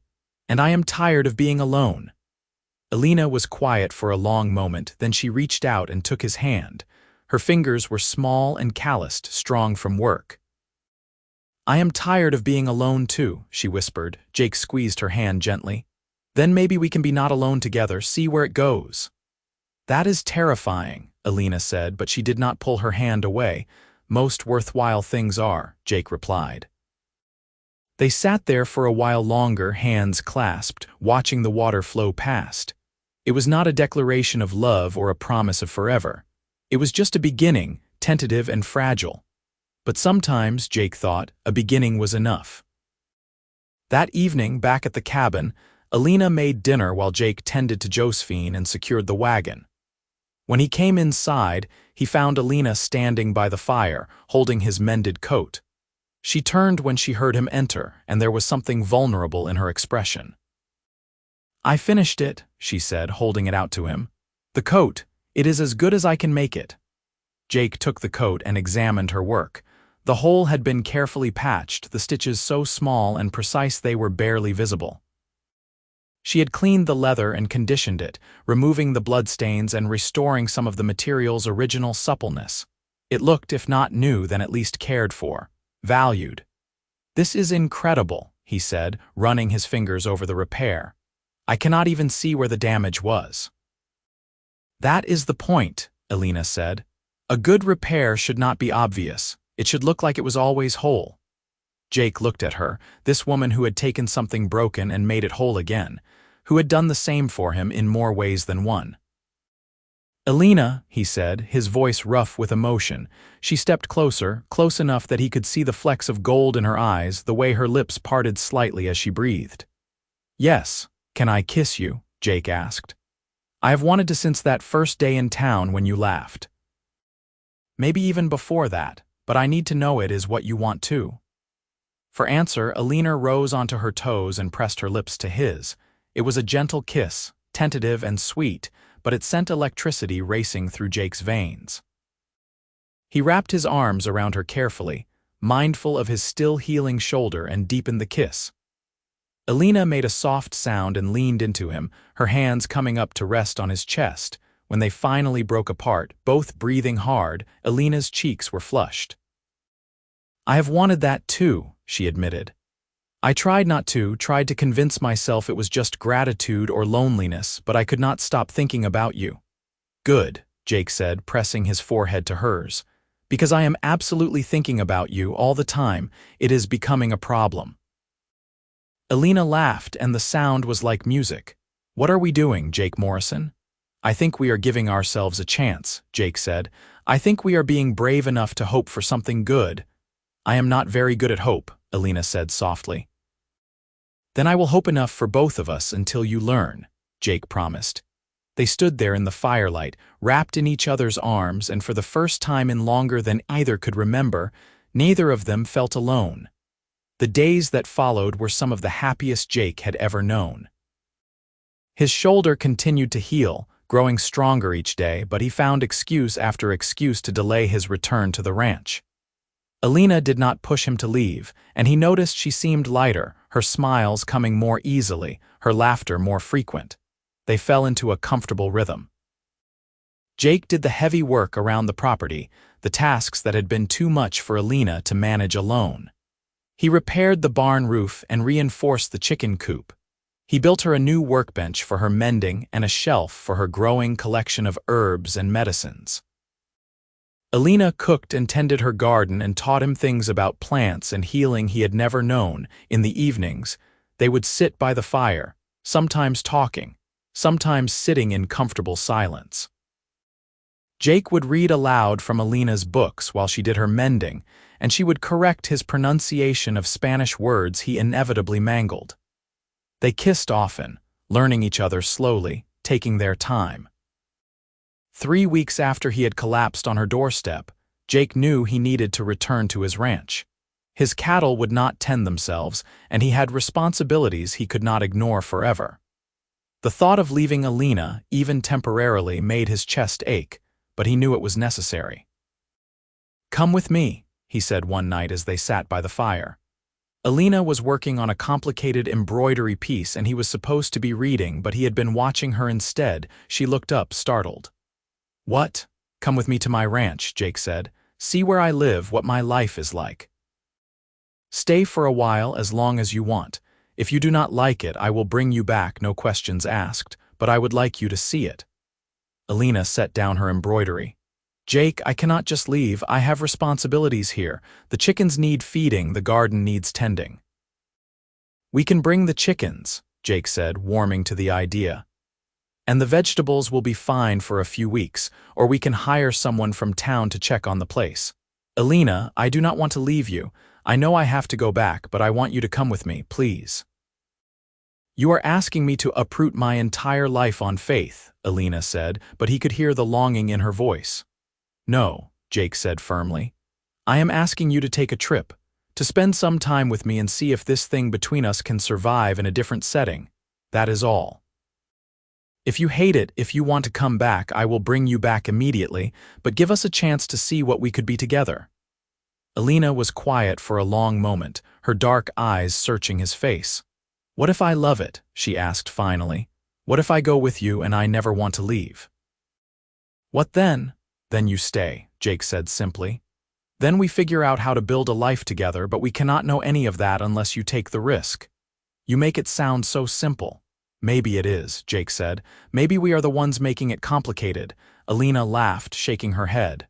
Speaker 1: And I am tired of being alone. Elena was quiet for a long moment, then she reached out and took his hand. Her fingers were small and calloused, strong from work. I am tired of being alone too, she whispered. Jake squeezed her hand gently. Then maybe we can be not alone together, see where it goes. That is terrifying, Elena said, but she did not pull her hand away. Most worthwhile things are, Jake replied. They sat there for a while longer, hands clasped, watching the water flow past. It was not a declaration of love or a promise of forever. It was just a beginning, tentative and fragile. But sometimes, Jake thought, a beginning was enough. That evening, back at the cabin, Elena made dinner while Jake tended to Josephine and secured the wagon. When he came inside, he found Elena standing by the fire, holding his mended coat. She turned when she heard him enter, and there was something vulnerable in her expression. I finished it, she said, holding it out to him. The coat, it is as good as I can make it. Jake took the coat and examined her work. The hole had been carefully patched, the stitches so small and precise they were barely visible. She had cleaned the leather and conditioned it, removing the bloodstains and restoring some of the material's original suppleness. It looked, if not new, then at least cared for, valued. This is incredible, he said, running his fingers over the repair. I cannot even see where the damage was. That is the point, Elena said. A good repair should not be obvious. It should look like it was always whole. Jake looked at her, this woman who had taken something broken and made it whole again, who had done the same for him in more ways than one. Elena, he said, his voice rough with emotion. She stepped closer, close enough that he could see the flecks of gold in her eyes, the way her lips parted slightly as she breathed. Yes, can I kiss you? Jake asked. I have wanted to since that first day in town when you laughed. Maybe even before that, but I need to know it is what you want too. For answer, Elena rose onto her toes and pressed her lips to his. It was a gentle kiss, tentative and sweet, but it sent electricity racing through Jake's veins. He wrapped his arms around her carefully, mindful of his still healing shoulder, and deepened the kiss. Elena made a soft sound and leaned into him, her hands coming up to rest on his chest. When they finally broke apart, both breathing hard, Elena's cheeks were flushed. I have wanted that too, she admitted. I tried to convince myself it was just gratitude or loneliness, but I could not stop thinking about you. Good, Jake said, pressing his forehead to hers. Because I am absolutely thinking about you all the time, it is becoming a problem. Elena laughed, and the sound was like music. What are we doing, Jake Morrison? I think we are giving ourselves a chance, Jake said. I think we are being brave enough to hope for something good. I am not very good at hope, Elena said softly. Then I will hope enough for both of us until you learn, Jake promised. They stood there in the firelight, wrapped in each other's arms, and for the first time in longer than either could remember, neither of them felt alone. The days that followed were some of the happiest Jake had ever known. His shoulder continued to heal, growing stronger each day, but he found excuse after excuse to delay his return to the ranch. Elena did not push him to leave, and he noticed she seemed lighter, her smiles coming more easily, her laughter more frequent. They fell into a comfortable rhythm. Jake did the heavy work around the property, the tasks that had been too much for Elena to manage alone. He repaired the barn roof and reinforced the chicken coop. He built her a new workbench for her mending and a shelf for her growing collection of herbs and medicines. Elena cooked and tended her garden and taught him things about plants and healing he had never known. In the evenings, they would sit by the fire, sometimes talking, sometimes sitting in comfortable silence. Jake would read aloud from Elena's books while she did her mending, and she would correct his pronunciation of Spanish words he inevitably mangled. They kissed often, learning each other slowly, taking their time. 3 weeks after he had collapsed on her doorstep, Jake knew he needed to return to his ranch. His cattle would not tend themselves, and he had responsibilities he could not ignore forever. The thought of leaving Elena, even temporarily, made his chest ache, but he knew it was necessary. "Come with me," he said one night as they sat by the fire. Elena was working on a complicated embroidery piece and he was supposed to be reading, but he had been watching her instead. She looked up, startled. "What? Come with me to my ranch," Jake said. "See where I live, what my life is like. Stay for a while, as long as you want. If you do not like it, I will bring you back, no questions asked, but I would like you to see it." Elena set down her embroidery. "Jake, I cannot just leave. I have responsibilities here. The chickens need feeding, the garden needs tending." "We can bring the chickens," Jake said, warming to the idea. "And the vegetables will be fine for a few weeks, or we can hire someone from town to check on the place. Elena, I do not want to leave you. I know I have to go back, but I want you to come with me, please." "You are asking me to uproot my entire life on faith," Elena said, but he could hear the longing in her voice. "No," Jake said firmly. "I am asking you to take a trip, to spend some time with me and see if this thing between us can survive in a different setting. That is all. If you hate it, if you want to come back, I will bring you back immediately, but give us a chance to see what we could be together." Elena was quiet for a long moment, her dark eyes searching his face. "What if I love it?" she asked finally. "What if I go with you and I never want to leave?" "What then?" "Then you stay," Jake said simply. "Then we figure out how to build a life together, but we cannot know any of that unless you take the risk. You make it sound so simple." "Maybe it is," Jake said. "Maybe we are the ones making it complicated." Elena laughed, shaking her head.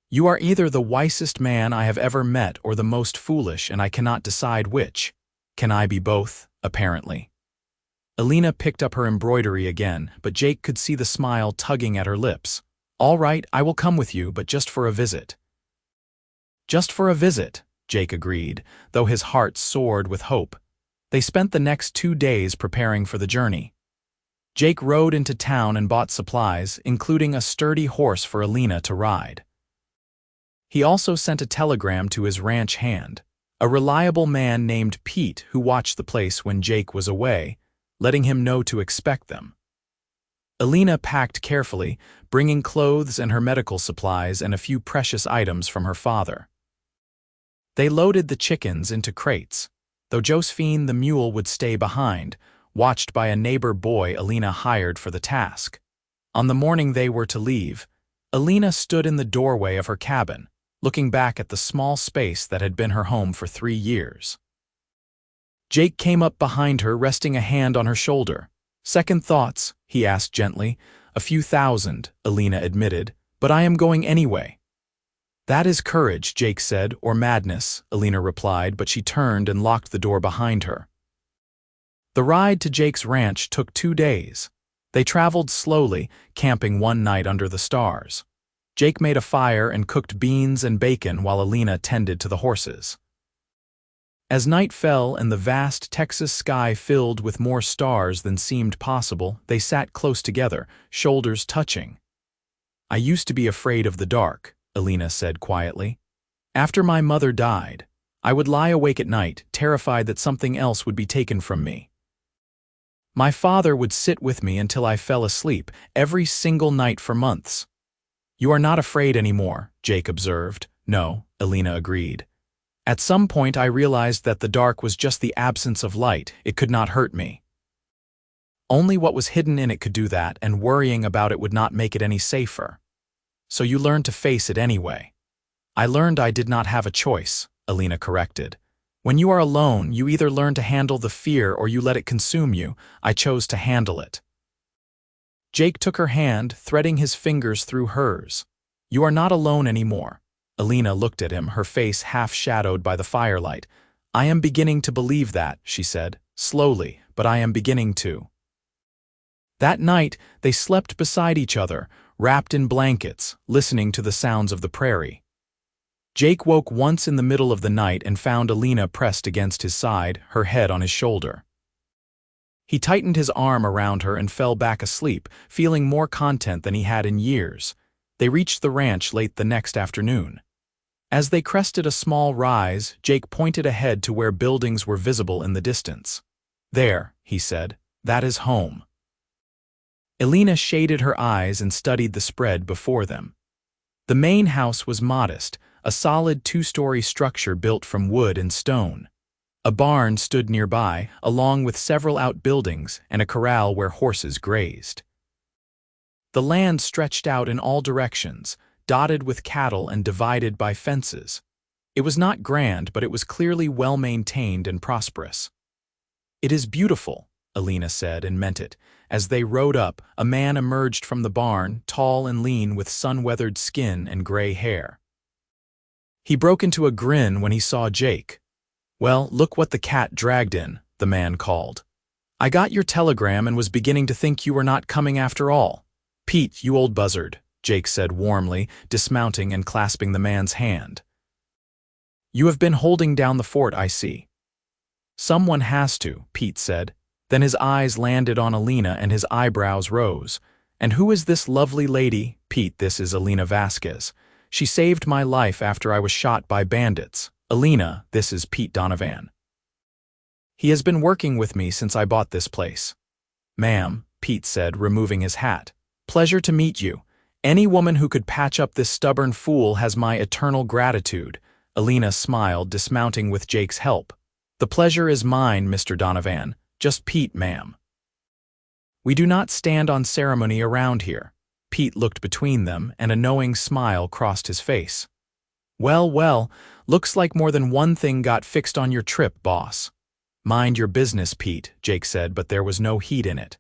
Speaker 1: "You are either the wisest man I have ever met or the most foolish, and I cannot decide which. Can I be both, apparently?" Elena picked up her embroidery again, but Jake could see the smile tugging at her lips. "All right, I will come with you, but just for a visit." "Just for a visit," Jake agreed, though his heart soared with hope. They spent the next 2 days preparing for the journey. Jake rode into town and bought supplies, including a sturdy horse for Elena to ride. He also sent a telegram to his ranch hand, a reliable man named Pete who watched the place when Jake was away, letting him know to expect them. Elena packed carefully, bringing clothes and her medical supplies and a few precious items from her father. They loaded the chickens into crates, though Josephine the mule would stay behind, watched by a neighbor boy Elena hired for the task. On the morning they were to leave, Elena stood in the doorway of her cabin, looking back at the small space that had been her home for 3 years. Jake came up behind her, resting a hand on her shoulder. "Second thoughts?" he asked gently. "A few thousand," Elena admitted, "but I am going anyway." "That is courage," Jake said, "or madness," Elena replied, but she turned and locked the door behind her. The ride to Jake's ranch took 2 days. They traveled slowly, camping one night under the stars. Jake made a fire and cooked beans and bacon while Elena tended to the horses. As night fell and the vast Texas sky filled with more stars than seemed possible, they sat close together, shoulders touching. "I used to be afraid of the dark," Elena said quietly. "After my mother died, I would lie awake at night, terrified that something else would be taken from me. My father would sit with me until I fell asleep, every single night for months." "You are not afraid anymore," Jake observed. "No," Elena agreed. "At some point I realized that the dark was just the absence of light. It could not hurt me. Only what was hidden in it could do that, and worrying about it would not make it any safer. So you learned to face it anyway." "I learned I did not have a choice," Elena corrected. "When you are alone, you either learn to handle the fear or you let it consume you. I chose to handle it." Jake took her hand, threading his fingers through hers. You are not alone anymore. Elena looked at him, her face half-shadowed by the firelight. I am beginning to believe that, she said, slowly, but I am beginning to. That night, they slept beside each other, wrapped in blankets, listening to the sounds of the prairie. Jake woke once in the middle of the night and found Elena pressed against his side, her head on his shoulder. He tightened his arm around her and fell back asleep, feeling more content than he had in years. They reached the ranch late the next afternoon. As they crested a small rise, Jake pointed ahead to where buildings were visible in the distance. There, he said, that is home. Elena shaded her eyes and studied the spread before them. The main house was modest, a solid two-story structure built from wood and stone. A barn stood nearby, along with several outbuildings and a corral where horses grazed. The land stretched out in all directions, dotted with cattle and divided by fences. It was not grand, but it was clearly well-maintained and prosperous. It is beautiful, Elena said and meant it. As they rode up, a man emerged from the barn, tall and lean with sun-weathered skin and gray hair. He broke into a grin when he saw Jake. Well, look what the cat dragged in, the man called. I got your telegram and was beginning to think you were not coming after all. Pete, you old buzzard, Jake said warmly, dismounting and clasping the man's hand. You have been holding down the fort, I see. Someone has to, Pete said. Then his eyes landed on Elena and his eyebrows rose. And who is this lovely lady? Pete, this is Elena Vasquez. She saved my life after I was shot by bandits. Elena, this is Pete Donovan. He has been working with me since I bought this place. Ma'am, Pete said, removing his hat. Pleasure to meet you. Any woman who could patch up this stubborn fool has my eternal gratitude. Elena smiled, dismounting with Jake's help. The pleasure is mine, Mr. Donovan. Just Pete, ma'am. We do not stand on ceremony around here. Pete looked between them, and a knowing smile crossed his face. Well, well, looks like more than one thing got fixed on your trip, boss. Mind your business, Pete, Jake said, but there was no heat in it.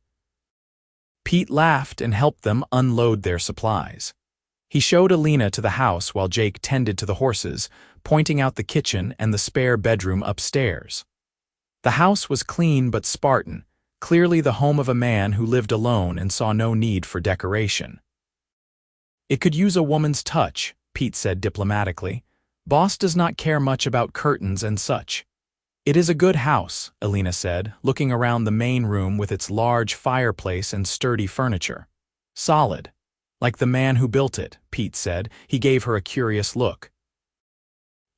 Speaker 1: Pete laughed and helped them unload their supplies. He showed Elena to the house while Jake tended to the horses, pointing out the kitchen and the spare bedroom upstairs. The house was clean but Spartan, clearly the home of a man who lived alone and saw no need for decoration. It could use a woman's touch, Pete said diplomatically. Boss does not care much about curtains and such. It is a good house, Elena said, looking around the main room with its large fireplace and sturdy furniture. Solid. Like the man who built it, Pete said. He gave her a curious look.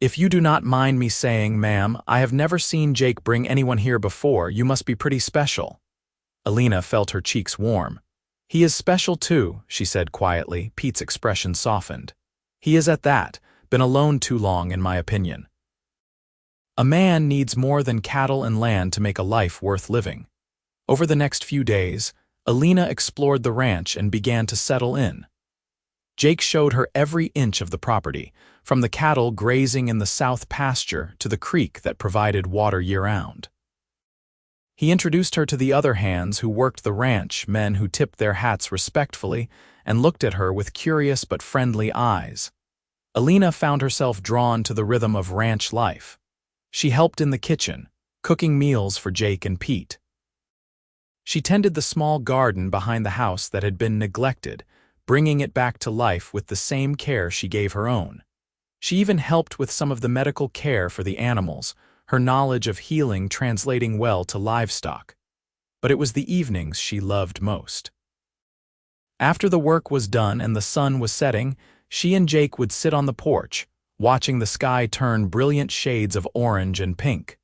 Speaker 1: If you do not mind me saying, ma'am, I have never seen Jake bring anyone here before. You must be pretty special. Elena felt her cheeks warm. He is special too, she said quietly. Pete's expression softened. He is at that. Been alone too long, in my opinion. A man needs more than cattle and land to make a life worth living. Over the next few days, Elena explored the ranch and began to settle in. Jake showed her every inch of the property, from the cattle grazing in the south pasture to the creek that provided water year-round. He introduced her to the other hands who worked the ranch, men who tipped their hats respectfully and looked at her with curious but friendly eyes. Elena found herself drawn to the rhythm of ranch life. She helped in the kitchen, cooking meals for Jake and Pete. She tended the small garden behind the house that had been neglected, bringing it back to life with the same care she gave her own. She even helped with some of the medical care for the animals, her knowledge of healing translating well to livestock. But it was the evenings she loved most. After the work was done and the sun was setting, she and Jake would sit on the porch, watching the sky turn brilliant shades of orange and pink.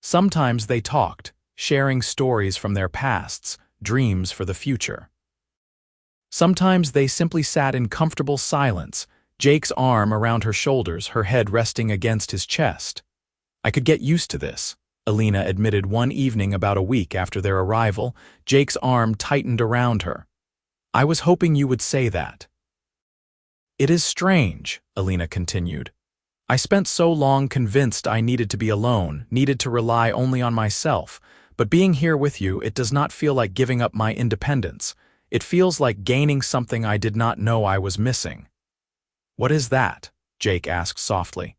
Speaker 1: Sometimes they talked, sharing stories from their pasts, dreams for the future. Sometimes they simply sat in comfortable silence, Jake's arm around her shoulders, her head resting against his chest. I could get used to this, Elena admitted one evening about a week after their arrival. Jake's arm tightened around her. I was hoping you would say that. It is strange, Elena continued. I spent so long convinced I needed to be alone, needed to rely only on myself, but being here with you, it does not feel like giving up my independence. It feels like gaining something I did not know I was missing. "What is that?" Jake asked softly.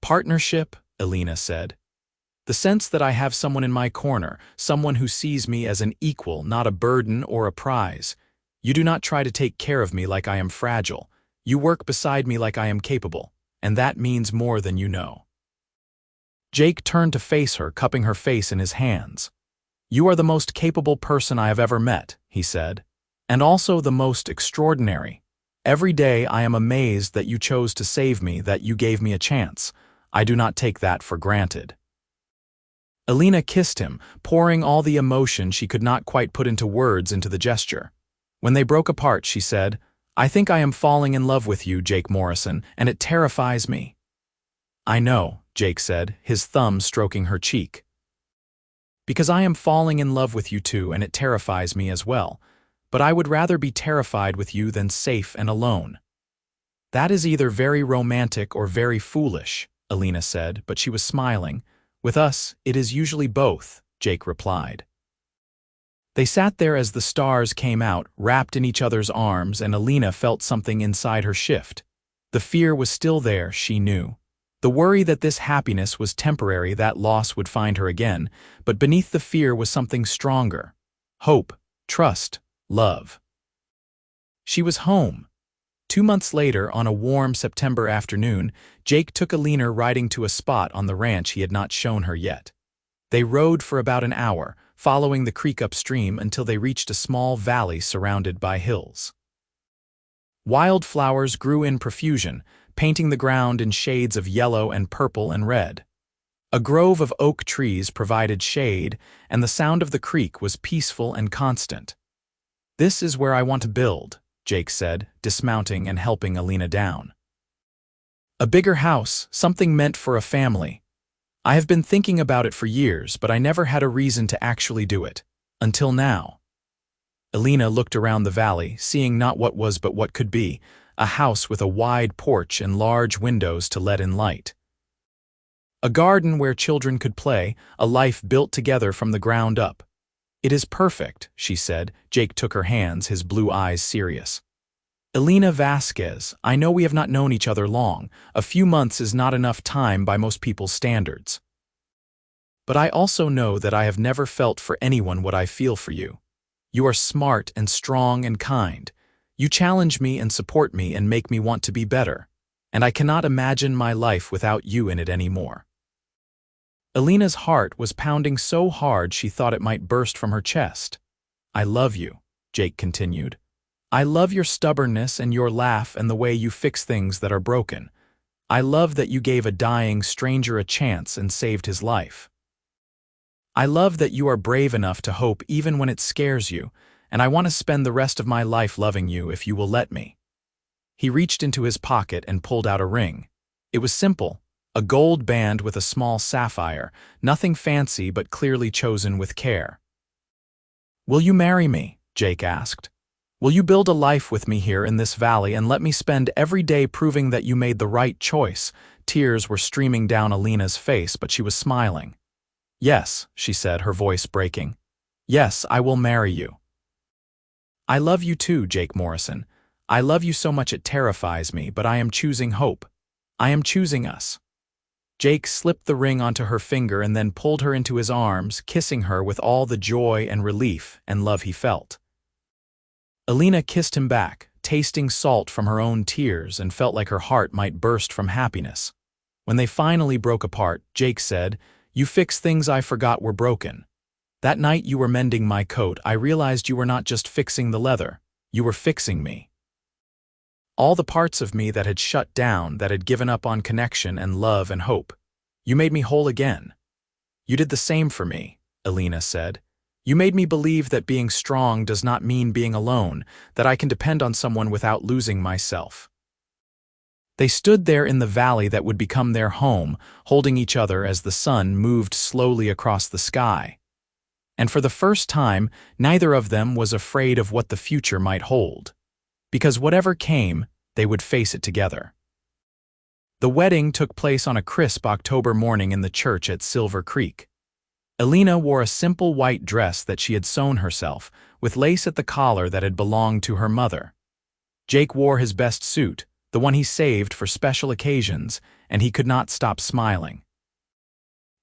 Speaker 1: "Partnership," Elena said. "The sense that I have someone in my corner, someone who sees me as an equal, not a burden or a prize. You do not try to take care of me like I am fragile. You work beside me like I am capable, and that means more than you know." Jake turned to face her, cupping her face in his hands. "You are the most capable person I have ever met," he said, "and also the most extraordinary. Every day I am amazed that you chose to save me, that you gave me a chance. I do not take that for granted." Elena kissed him, pouring all the emotion she could not quite put into words into the gesture. When they broke apart, she said, "I think I am falling in love with you, Jake Morrison, and it terrifies me." "I know," Jake said, his thumb stroking her cheek. "Because I am falling in love with you too, and it terrifies me as well. But I would rather be terrified with you than safe and alone." "That is either very romantic or very foolish," Elena said, but she was smiling. "With us, it is usually both," Jake replied. They sat there as the stars came out, wrapped in each other's arms, and Elena felt something inside her shift. The fear was still there, she knew. The worry that this happiness was temporary, that loss would find her again, but beneath the fear was something stronger. Hope, trust, love. She was home. 2 months later, on a warm September afternoon, Jake took Elena riding to a spot on the ranch he had not shown her yet. They rode for about an hour, following the creek upstream until they reached a small valley surrounded by hills. Wildflowers grew in profusion, painting the ground in shades of yellow and purple and red. A grove of oak trees provided shade, and the sound of the creek was peaceful and constant. "This is where I want to build," Jake said, dismounting and helping Elena down. "A bigger house, something meant for a family. I have been thinking about it for years, but I never had a reason to actually do it. Until now." Elena looked around the valley, seeing not what was but what could be, a house with a wide porch and large windows to let in light. A garden where children could play, a life built together from the ground up. "It is perfect," she said. Jake took her hands, his blue eyes serious. "Elena Vasquez, I know we have not known each other long. A few months is not enough time by most people's standards. But I also know that I have never felt for anyone what I feel for you. You are smart and strong and kind. You challenge me and support me and make me want to be better. And I cannot imagine my life without you in it anymore." Elena's heart was pounding so hard she thought it might burst from her chest. "I love you," Jake continued. "I love your stubbornness and your laugh and the way you fix things that are broken. I love that you gave a dying stranger a chance and saved his life. I love that you are brave enough to hope even when it scares you, and I want to spend the rest of my life loving you if you will let me." He reached into his pocket and pulled out a ring. It was simple, a gold band with a small sapphire, nothing fancy but clearly chosen with care. "Will you marry me?" Jake asked. "Will you build a life with me here in this valley and let me spend every day proving that you made the right choice?" Tears were streaming down Elena's face, but she was smiling. "Yes," she said, her voice breaking. "Yes, I will marry you." "I love you too, Jake Morrison. I love you so much it terrifies me, but I am choosing hope. I am choosing us." Jake slipped the ring onto her finger and then pulled her into his arms, kissing her with all the joy and relief and love he felt. Elena kissed him back, tasting salt from her own tears, and felt like her heart might burst from happiness. When they finally broke apart, Jake said, "You fixed things I forgot were broken. That night you were mending my coat, I realized you were not just fixing the leather, you were fixing me. All the parts of me that had shut down, that had given up on connection and love and hope. You made me whole again." "You did the same for me," Elena said. "You made me believe that being strong does not mean being alone, that I can depend on someone without losing myself." They stood there in the valley that would become their home, holding each other as the sun moved slowly across the sky. And for the first time, neither of them was afraid of what the future might hold. Because whatever came, they would face it together. The wedding took place on a crisp October morning in the church at Silver Creek. Elena wore a simple white dress that she had sewn herself, with lace at the collar that had belonged to her mother. Jake wore his best suit, the one he saved for special occasions, and he could not stop smiling.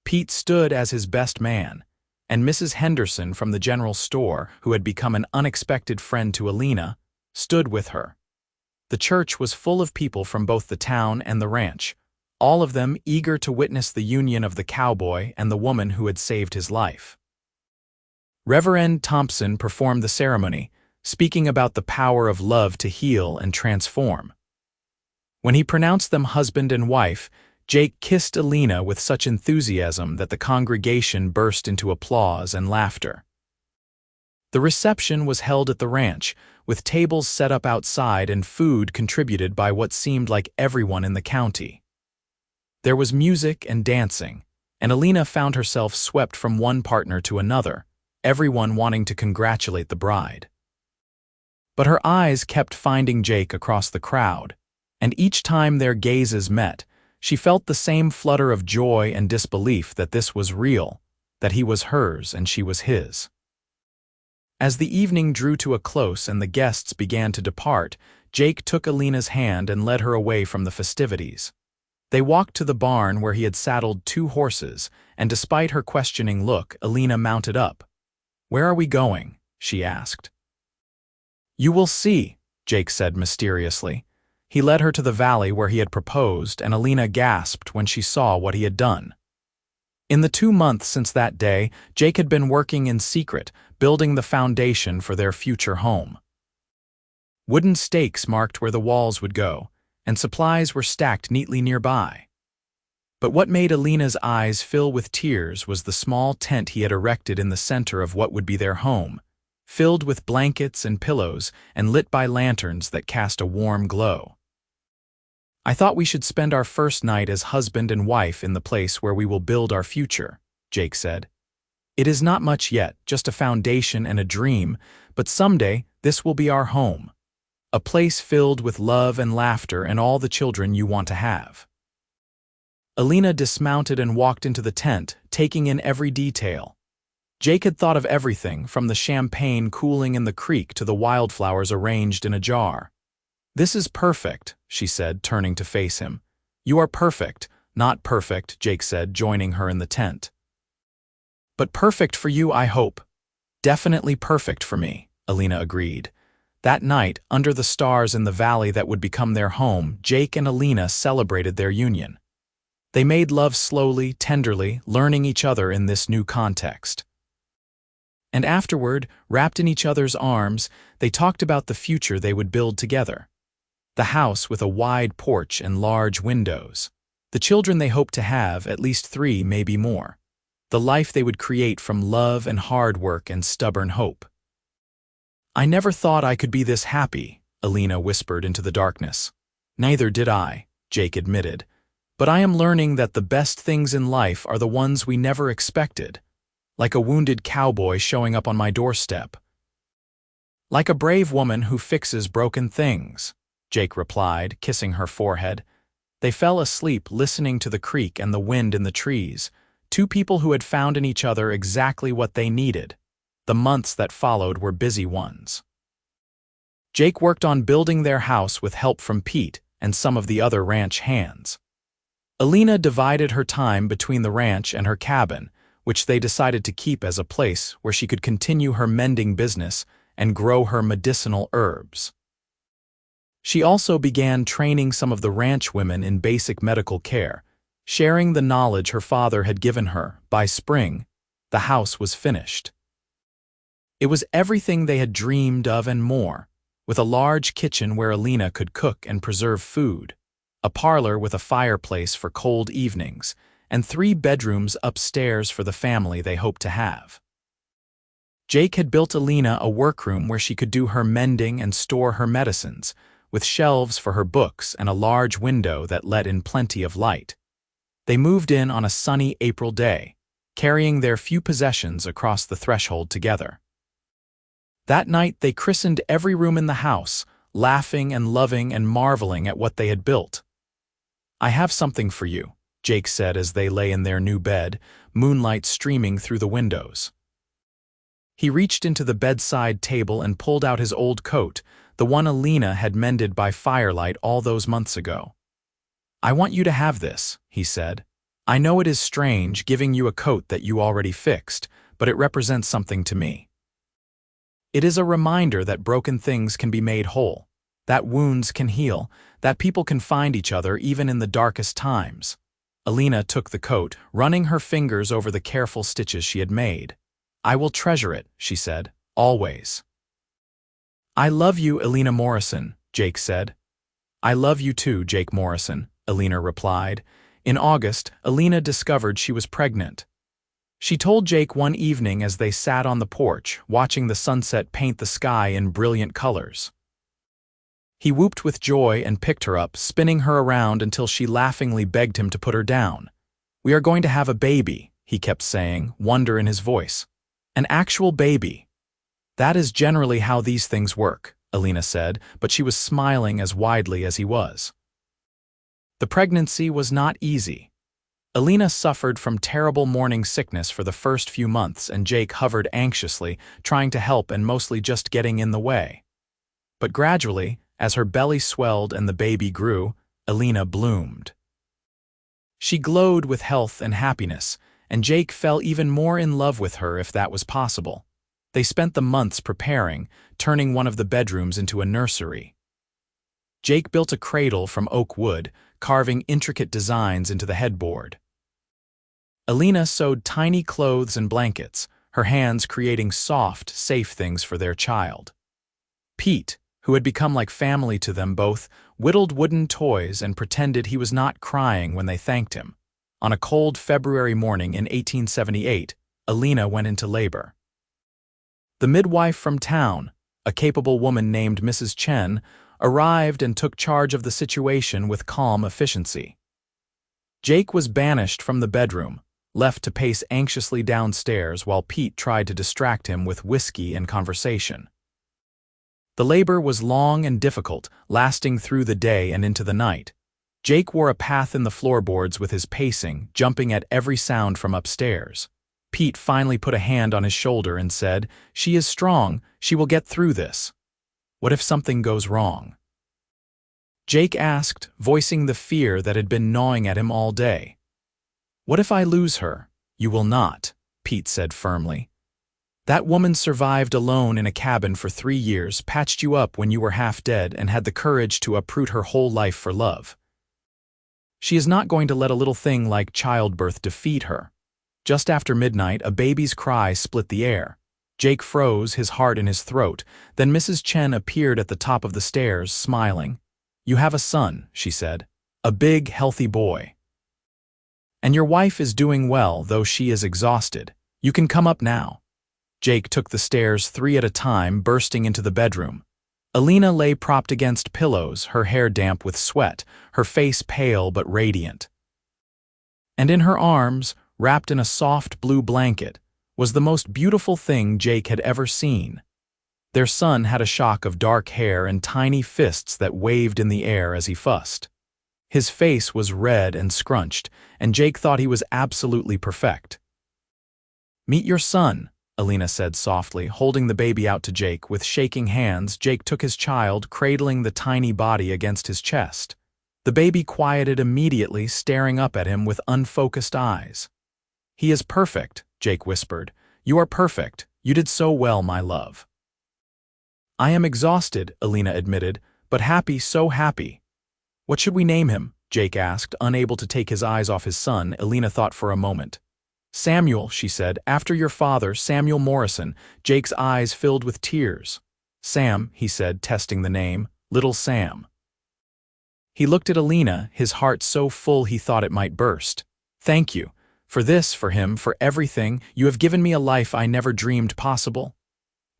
Speaker 1: Pete stood as his best man, and Mrs. Henderson from the general store, who had become an unexpected friend to Elena, stood with her. The church was full of people from both the town and the ranch, all of them eager to witness the union of the cowboy and the woman who had saved his life. Reverend Thompson performed the ceremony, speaking about the power of love to heal and transform. When he pronounced them husband and wife, Jake kissed Elena with such enthusiasm that the congregation burst into applause and laughter. The reception was held at the ranch, with tables set up outside and food contributed by what seemed like everyone in the county. There was music and dancing, and Elena found herself swept from one partner to another, everyone wanting to congratulate the bride. But her eyes kept finding Jake across the crowd, and each time their gazes met, she felt the same flutter of joy and disbelief that this was real, that he was hers and she was his. As the evening drew to a close and the guests began to depart, Jake took Elena's hand and led her away from the festivities. They walked to the barn where he had saddled 2 horses, and despite her questioning look, Elena mounted up. "Where are we going?" she asked. "You will see," Jake said mysteriously. He led her to the valley where he had proposed, and Elena gasped when she saw what he had done. In the 2 months since that day, Jake had been working in secret, building the foundation for their future home. Wooden stakes marked where the walls would go, and supplies were stacked neatly nearby. But what made Elena's eyes fill with tears was the small tent he had erected in the center of what would be their home, filled with blankets and pillows and lit by lanterns that cast a warm glow. "I thought we should spend our first night as husband and wife in the place where we will build our future," Jake said. "It is not much yet, just a foundation and a dream, but someday this will be our home. A place filled with love and laughter and all the children you want to have." Elena dismounted and walked into the tent, taking in every detail. Jake had thought of everything, from the champagne cooling in the creek to the wildflowers arranged in a jar. "This is perfect," she said, turning to face him. "You are perfect, not perfect," Jake said, joining her in the tent. "But perfect for you, I hope." "Definitely perfect for me," Elena agreed. That night, under the stars in the valley that would become their home, Jake and Elena celebrated their union. They made love slowly, tenderly, learning each other in this new context. And afterward, wrapped in each other's arms, they talked about the future they would build together. The house with a wide porch and large windows. The children they hoped to have, at least 3, maybe more. The life they would create from love and hard work and stubborn hope. "I never thought I could be this happy," Elena whispered into the darkness. "Neither did I," Jake admitted. "But I am learning that the best things in life are the ones we never expected. Like a wounded cowboy showing up on my doorstep. Like a brave woman who fixes broken things," Jake replied, kissing her forehead. They fell asleep listening to the creek and the wind in the trees, 2 people who had found in each other exactly what they needed. The months that followed were busy ones. Jake worked on building their house with help from Pete and some of the other ranch hands. Elena divided her time between the ranch and her cabin, which they decided to keep as a place where she could continue her mending business and grow her medicinal herbs. She also began training some of the ranch women in basic medical care, sharing the knowledge her father had given her. By spring, the house was finished. It was everything they had dreamed of and more, with a large kitchen where Elena could cook and preserve food, a parlor with a fireplace for cold evenings, and 3 bedrooms upstairs for the family they hoped to have. Jake had built Elena a workroom where she could do her mending and store her medicines, with shelves for her books and a large window that let in plenty of light. They moved in on a sunny April day, carrying their few possessions across the threshold together. That night they christened every room in the house, laughing and loving and marveling at what they had built. "I have something for you," Jake said as they lay in their new bed, moonlight streaming through the windows. He reached into the bedside table and pulled out his old coat, the one Elena had mended by firelight all those months ago. "I want you to have this," he said. "I know it is strange giving you a coat that you already fixed, but it represents something to me. It is a reminder that broken things can be made whole, that wounds can heal, that people can find each other even in the darkest times." Elena took the coat, running her fingers over the careful stitches she had made. "I will treasure it," she said, "always." "I love you, Elena Morrison," Jake said. "I love you too, Jake Morrison," Elena replied. In August, Elena discovered she was pregnant. She told Jake one evening as they sat on the porch, watching the sunset paint the sky in brilliant colors. He whooped with joy and picked her up, spinning her around until she laughingly begged him to put her down. "We are going to have a baby," he kept saying, wonder in his voice. "An actual baby." "That is generally how these things work," Elena said, but she was smiling as widely as he was. The pregnancy was not easy. Elena suffered from terrible morning sickness for the first few months, and Jake hovered anxiously, trying to help and mostly just getting in the way. But gradually, as her belly swelled and the baby grew, Elena bloomed. She glowed with health and happiness, and Jake fell even more in love with her if that was possible. They spent the months preparing, turning one of the bedrooms into a nursery. Jake built a cradle from oak wood, carving intricate designs into the headboard. Elena sewed tiny clothes and blankets, her hands creating soft, safe things for their child. Pete, who had become like family to them both, whittled wooden toys and pretended he was not crying when they thanked him. On a cold February morning in 1878, Elena went into labor. The midwife from town, a capable woman named Mrs. Chen, arrived and took charge of the situation with calm efficiency. Jake was banished from the bedroom, left to pace anxiously downstairs while Pete tried to distract him with whiskey and conversation. The labor was long and difficult, lasting through the day and into the night. Jake wore a path in the floorboards with his pacing, jumping at every sound from upstairs. Pete finally put a hand on his shoulder and said, "She is strong, she will get through this." "What if something goes wrong?" Jake asked, voicing the fear that had been gnawing at him all day. "What if I lose her?" "You will not," Pete said firmly. "That woman survived alone in a cabin for 3 years, patched you up when you were half dead, and had the courage to uproot her whole life for love. She is not going to let a little thing like childbirth defeat her." Just after midnight, a baby's cry split the air. Jake froze, his heart in his throat. Then Mrs. Chen appeared at the top of the stairs, smiling. "You have a son," she said. "A big, healthy boy. And your wife is doing well, though she is exhausted. You can come up now." Jake took the stairs 3 at a time, bursting into the bedroom. Elena lay propped against pillows, her hair damp with sweat, her face pale but radiant. And in her arms, wrapped in a soft blue blanket, was the most beautiful thing Jake had ever seen. Their son had a shock of dark hair and tiny fists that waved in the air as he fussed. His face was red and scrunched, and Jake thought he was absolutely perfect. "Meet your son," Elena said softly, holding the baby out to Jake. With shaking hands, Jake took his child, cradling the tiny body against his chest. The baby quieted immediately, staring up at him with unfocused eyes. "He is perfect," Jake whispered. "You are perfect. You did so well, my love." "I am exhausted," Elena admitted, "but happy, so happy." "What should we name him?" Jake asked, unable to take his eyes off his son. Elena thought for a moment. "Samuel," she said, "after your father, Samuel Morrison." Jake's eyes filled with tears. "Sam," he said, testing the name, "Little Sam." He looked at Elena, his heart so full he thought it might burst. "Thank you. For this, for him, for everything. You have given me a life I never dreamed possible."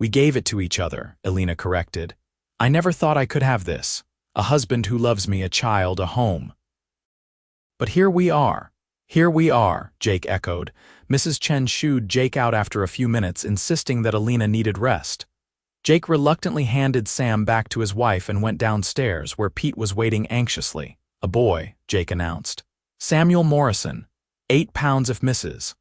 Speaker 1: "We gave it to each other," Elena corrected. "I never thought I could have this. A husband who loves me, a child, a home. But here we are." "Here we are," Jake echoed. Mrs. Chen shooed Jake out after a few minutes, insisting that Elena needed rest. Jake reluctantly handed Sam back to his wife and went downstairs, where Pete was waiting anxiously. "A boy," Jake announced. "Samuel Morrison. 8 pounds if Mrs.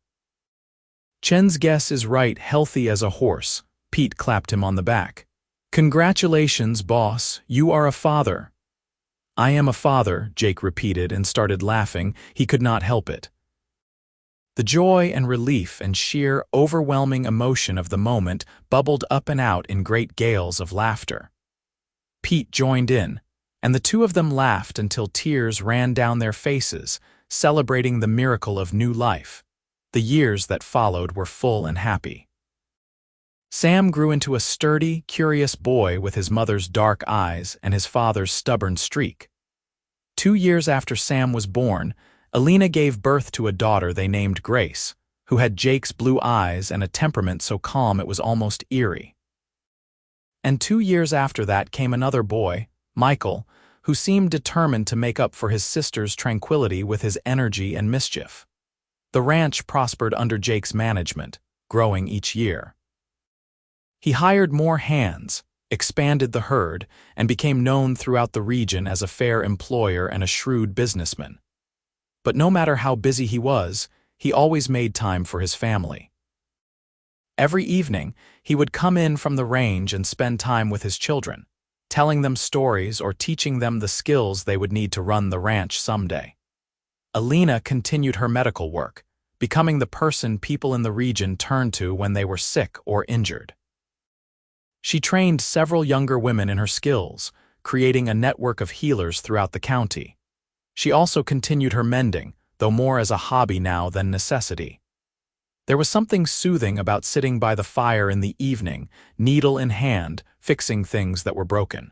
Speaker 1: Chen's guess is right, healthy as a horse." Pete clapped him on the back. "Congratulations, boss, you are a father." "I am a father," Jake repeated and started laughing. He could not help it. The joy and relief and sheer, overwhelming emotion of the moment bubbled up and out in great gales of laughter. Pete joined in, and the two of them laughed until tears ran down their faces, celebrating the miracle of new life. The years that followed were full and happy. Sam grew into a sturdy, curious boy with his mother's dark eyes and his father's stubborn streak. 2 years after Sam was born, Elena gave birth to a daughter they named Grace, who had Jake's blue eyes and a temperament so calm it was almost eerie. And 2 years after that came another boy, Michael, who seemed determined to make up for his sister's tranquility with his energy and mischief. The ranch prospered under Jake's management, growing each year. He hired more hands, expanded the herd, and became known throughout the region as a fair employer and a shrewd businessman. But no matter how busy he was, he always made time for his family. Every evening, he would come in from the range and spend time with his children, telling them stories or teaching them the skills they would need to run the ranch someday. Elena continued her medical work, becoming the person people in the region turned to when they were sick or injured. She trained several younger women in her skills, creating a network of healers throughout the county. She also continued her mending, though more as a hobby now than necessity. There was something soothing about sitting by the fire in the evening, needle in hand, fixing things that were broken.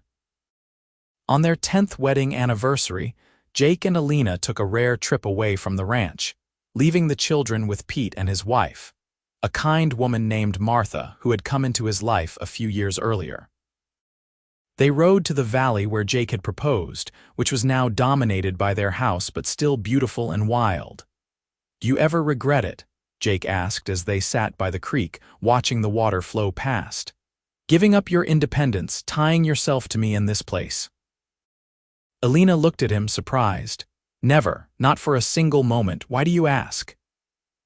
Speaker 1: On their 10th wedding anniversary, Jake and Elena took a rare trip away from the ranch, leaving the children with Pete and his wife, a kind woman named Martha who had come into his life a few years earlier. They rode to the valley where Jake had proposed, which was now dominated by their house but still beautiful and wild. "Do you ever regret it?" Jake asked as they sat by the creek, watching the water flow past. "Giving up your independence, tying yourself to me in this place?" Elena looked at him surprised. "Never, not for a single moment. Why do you ask?"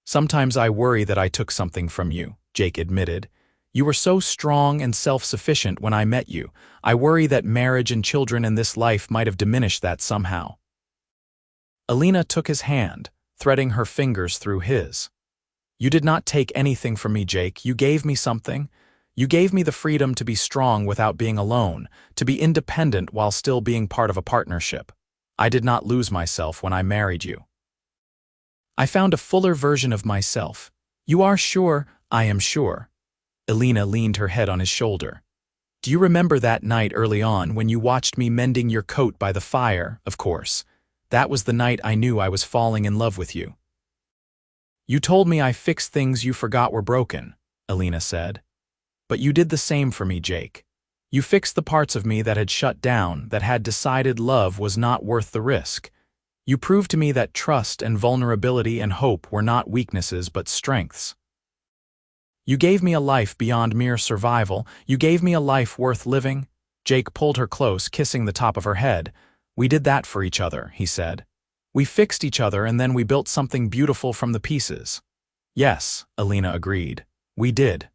Speaker 1: "Sometimes I worry that I took something from you," Jake admitted. "You were so strong and self-sufficient when I met you. I worry that marriage and children and this life might have diminished that somehow." Elena took his hand, threading her fingers through his. "You did not take anything from me, Jake. You gave me something. You gave me the freedom to be strong without being alone, to be independent while still being part of a partnership. I did not lose myself when I married you. I found a fuller version of myself. You are sure, I am sure." Elena leaned her head on his shoulder. "Do you remember that night early on when you watched me mending your coat by the fire, of course? That was the night I knew I was falling in love with you." "You told me I fixed things you forgot were broken," Elena said. "But you did the same for me, Jake. You fixed the parts of me that had shut down, that had decided love was not worth the risk. You proved to me that trust and vulnerability and hope were not weaknesses but strengths. You gave me a life beyond mere survival. You gave me a life worth living." Jake pulled her close, kissing the top of her head. "We did that for each other," he said. "We fixed each other and then we built something beautiful from the pieces." "Yes," Elena agreed. "We did."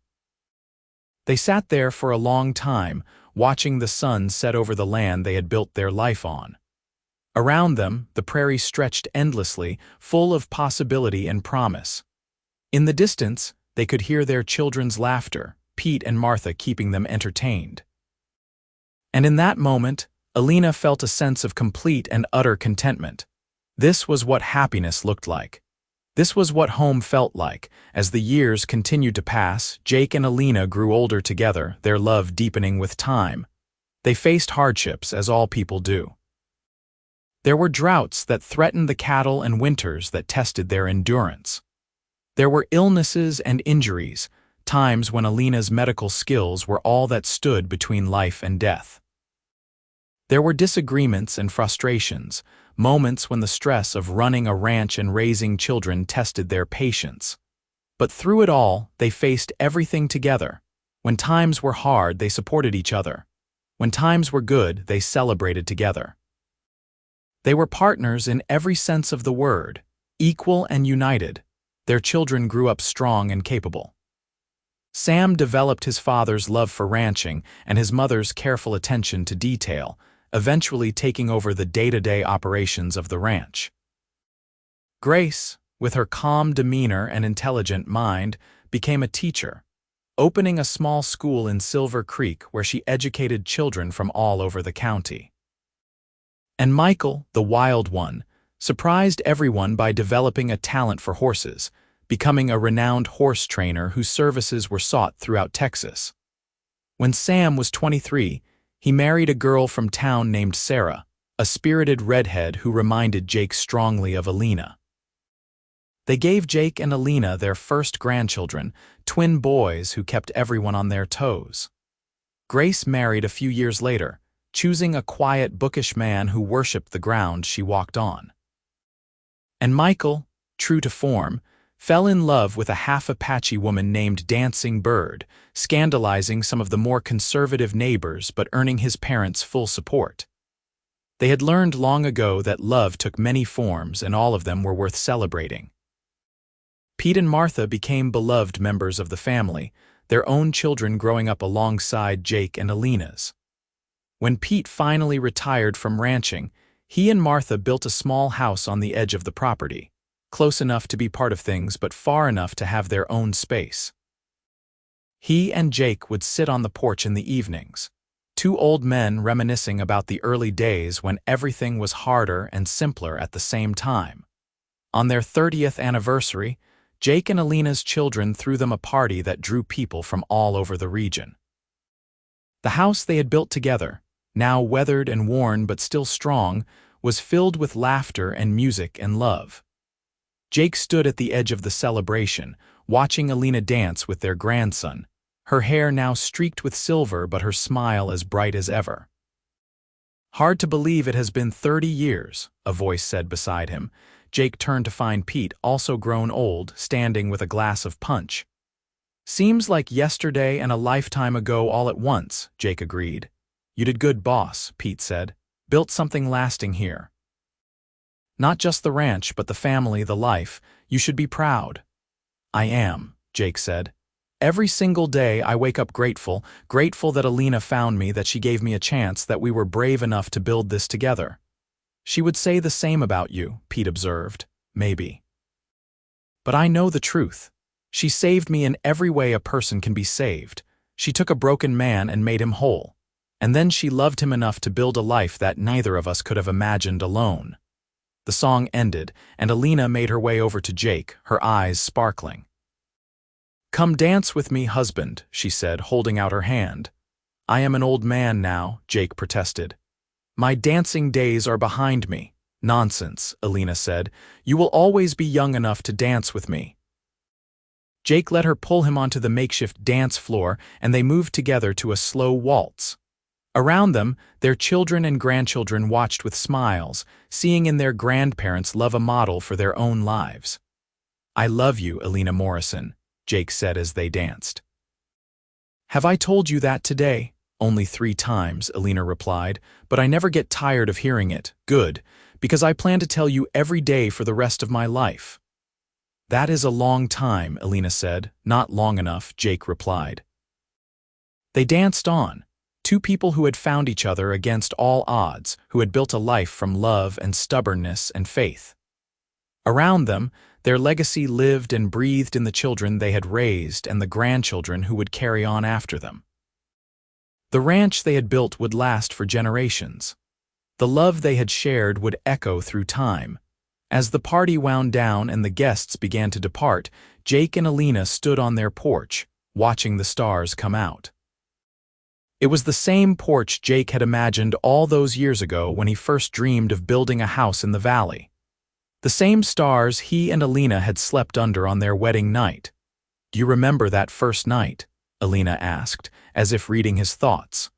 Speaker 1: They sat there for a long time, watching the sun set over the land they had built their life on. Around them, the prairie stretched endlessly, full of possibility and promise. In the distance, they could hear their children's laughter, Pete and Martha keeping them entertained. And in that moment, Elena felt a sense of complete and utter contentment. This was what happiness looked like. This was what home felt like. As the years continued to pass, Jake and Elena grew older together, their love deepening with time. They faced hardships, as all people do. There were droughts that threatened the cattle and winters that tested their endurance. There were illnesses and injuries, times when Elena's medical skills were all that stood between life and death. There were disagreements and frustrations, moments when the stress of running a ranch and raising children tested their patience. But through it all, they faced everything together. When times were hard, they supported each other. When times were good, they celebrated together. They were partners in every sense of the word, equal and united. Their children grew up strong and capable. Sam developed his father's love for ranching and his mother's careful attention to detail, eventually taking over the day-to-day operations of the ranch. Grace, with her calm demeanor and intelligent mind, became a teacher, opening a small school in Silver Creek where she educated children from all over the county. And Michael, the wild one, surprised everyone by developing a talent for horses, becoming a renowned horse trainer whose services were sought throughout Texas. When Sam was 23, he married a girl from town named Sarah, a spirited redhead who reminded Jake strongly of Elena. They gave Jake and Elena their first grandchildren, twin boys who kept everyone on their toes. Grace married a few years later, choosing a quiet, bookish man who worshipped the ground she walked on. And Michael, true to form, fell in love with a half-Apache woman named Dancing Bird, scandalizing some of the more conservative neighbors but earning his parents' full support. They had learned long ago that love took many forms and all of them were worth celebrating. Pete and Martha became beloved members of the family, their own children growing up alongside Jake and Elena's. When Pete finally retired from ranching, he and Martha built a small house on the edge of the property, close enough to be part of things but far enough to have their own space. He and Jake would sit on the porch in the evenings, two old men reminiscing about the early days when everything was harder and simpler at the same time. On their 30th anniversary, Jake and Elena's children threw them a party that drew people from all over the region. The house they had built together, now weathered and worn but still strong, was filled with laughter and music and love. Jake stood at the edge of the celebration, watching Elena dance with their grandson, her hair now streaked with silver but her smile as bright as ever. "Hard to believe it has been 30 years, a voice said beside him. Jake turned to find Pete, also grown old, standing with a glass of punch. "Seems like yesterday and a lifetime ago all at once," Jake agreed. "You did good, boss," Pete said. "Built something lasting here. Not just the ranch, but the family, the life. You should be proud." "I am," Jake said. "Every single day I wake up grateful that Elena found me, that she gave me a chance, that we were brave enough to build this together." "She would say the same about you," Pete observed. "Maybe. But I know the truth. She saved me in every way a person can be saved. She took a broken man and made him whole. And then she loved him enough to build a life that neither of us could have imagined alone." The song ended, and Elena made her way over to Jake, her eyes sparkling. "Come dance with me, husband," she said, holding out her hand. "I am an old man now," Jake protested. "My dancing days are behind me." "Nonsense," Elena said. "You will always be young enough to dance with me." Jake let her pull him onto the makeshift dance floor, and they moved together to a slow waltz. Around them, their children and grandchildren watched with smiles, seeing in their grandparents' love a model for their own lives. "I love you, Elena Morrison," Jake said as they danced. "Have I told you that today?" "Only 3 times, Elena replied, "but I never get tired of hearing it." "Good, because I plan to tell you every day for the rest of my life." "That is a long time," Elena said. "Not long enough," Jake replied. They danced on, two people who had found each other against all odds, who had built a life from love and stubbornness and faith. Around them, their legacy lived and breathed in the children they had raised and the grandchildren who would carry on after them. The ranch they had built would last for generations. The love they had shared would echo through time. As the party wound down and the guests began to depart, Jake and Elena stood on their porch, watching the stars come out. It was the same porch Jake had imagined all those years ago when he first dreamed of building a house in the valley. The same stars he and Elena had slept under on their wedding night. "Do you remember that first night?" Elena asked, as if reading his thoughts.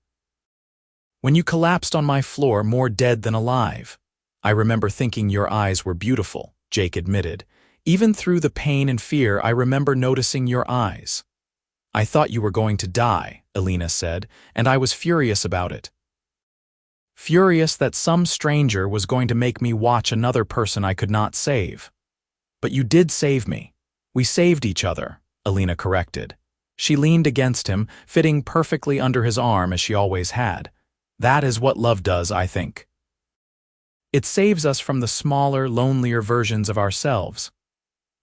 Speaker 1: "When you collapsed on my floor more dead than alive. I remember thinking your eyes were beautiful," Jake admitted. "Even through the pain and fear, I remember noticing your eyes." "I thought you were going to die," Elena said, "and I was furious about it. Furious that some stranger was going to make me watch another person I could not save." "But you did save me. We saved each other," Elena corrected. She leaned against him, fitting perfectly under his arm as she always had. That is what love does, I think. It saves us from the smaller, lonelier versions of ourselves.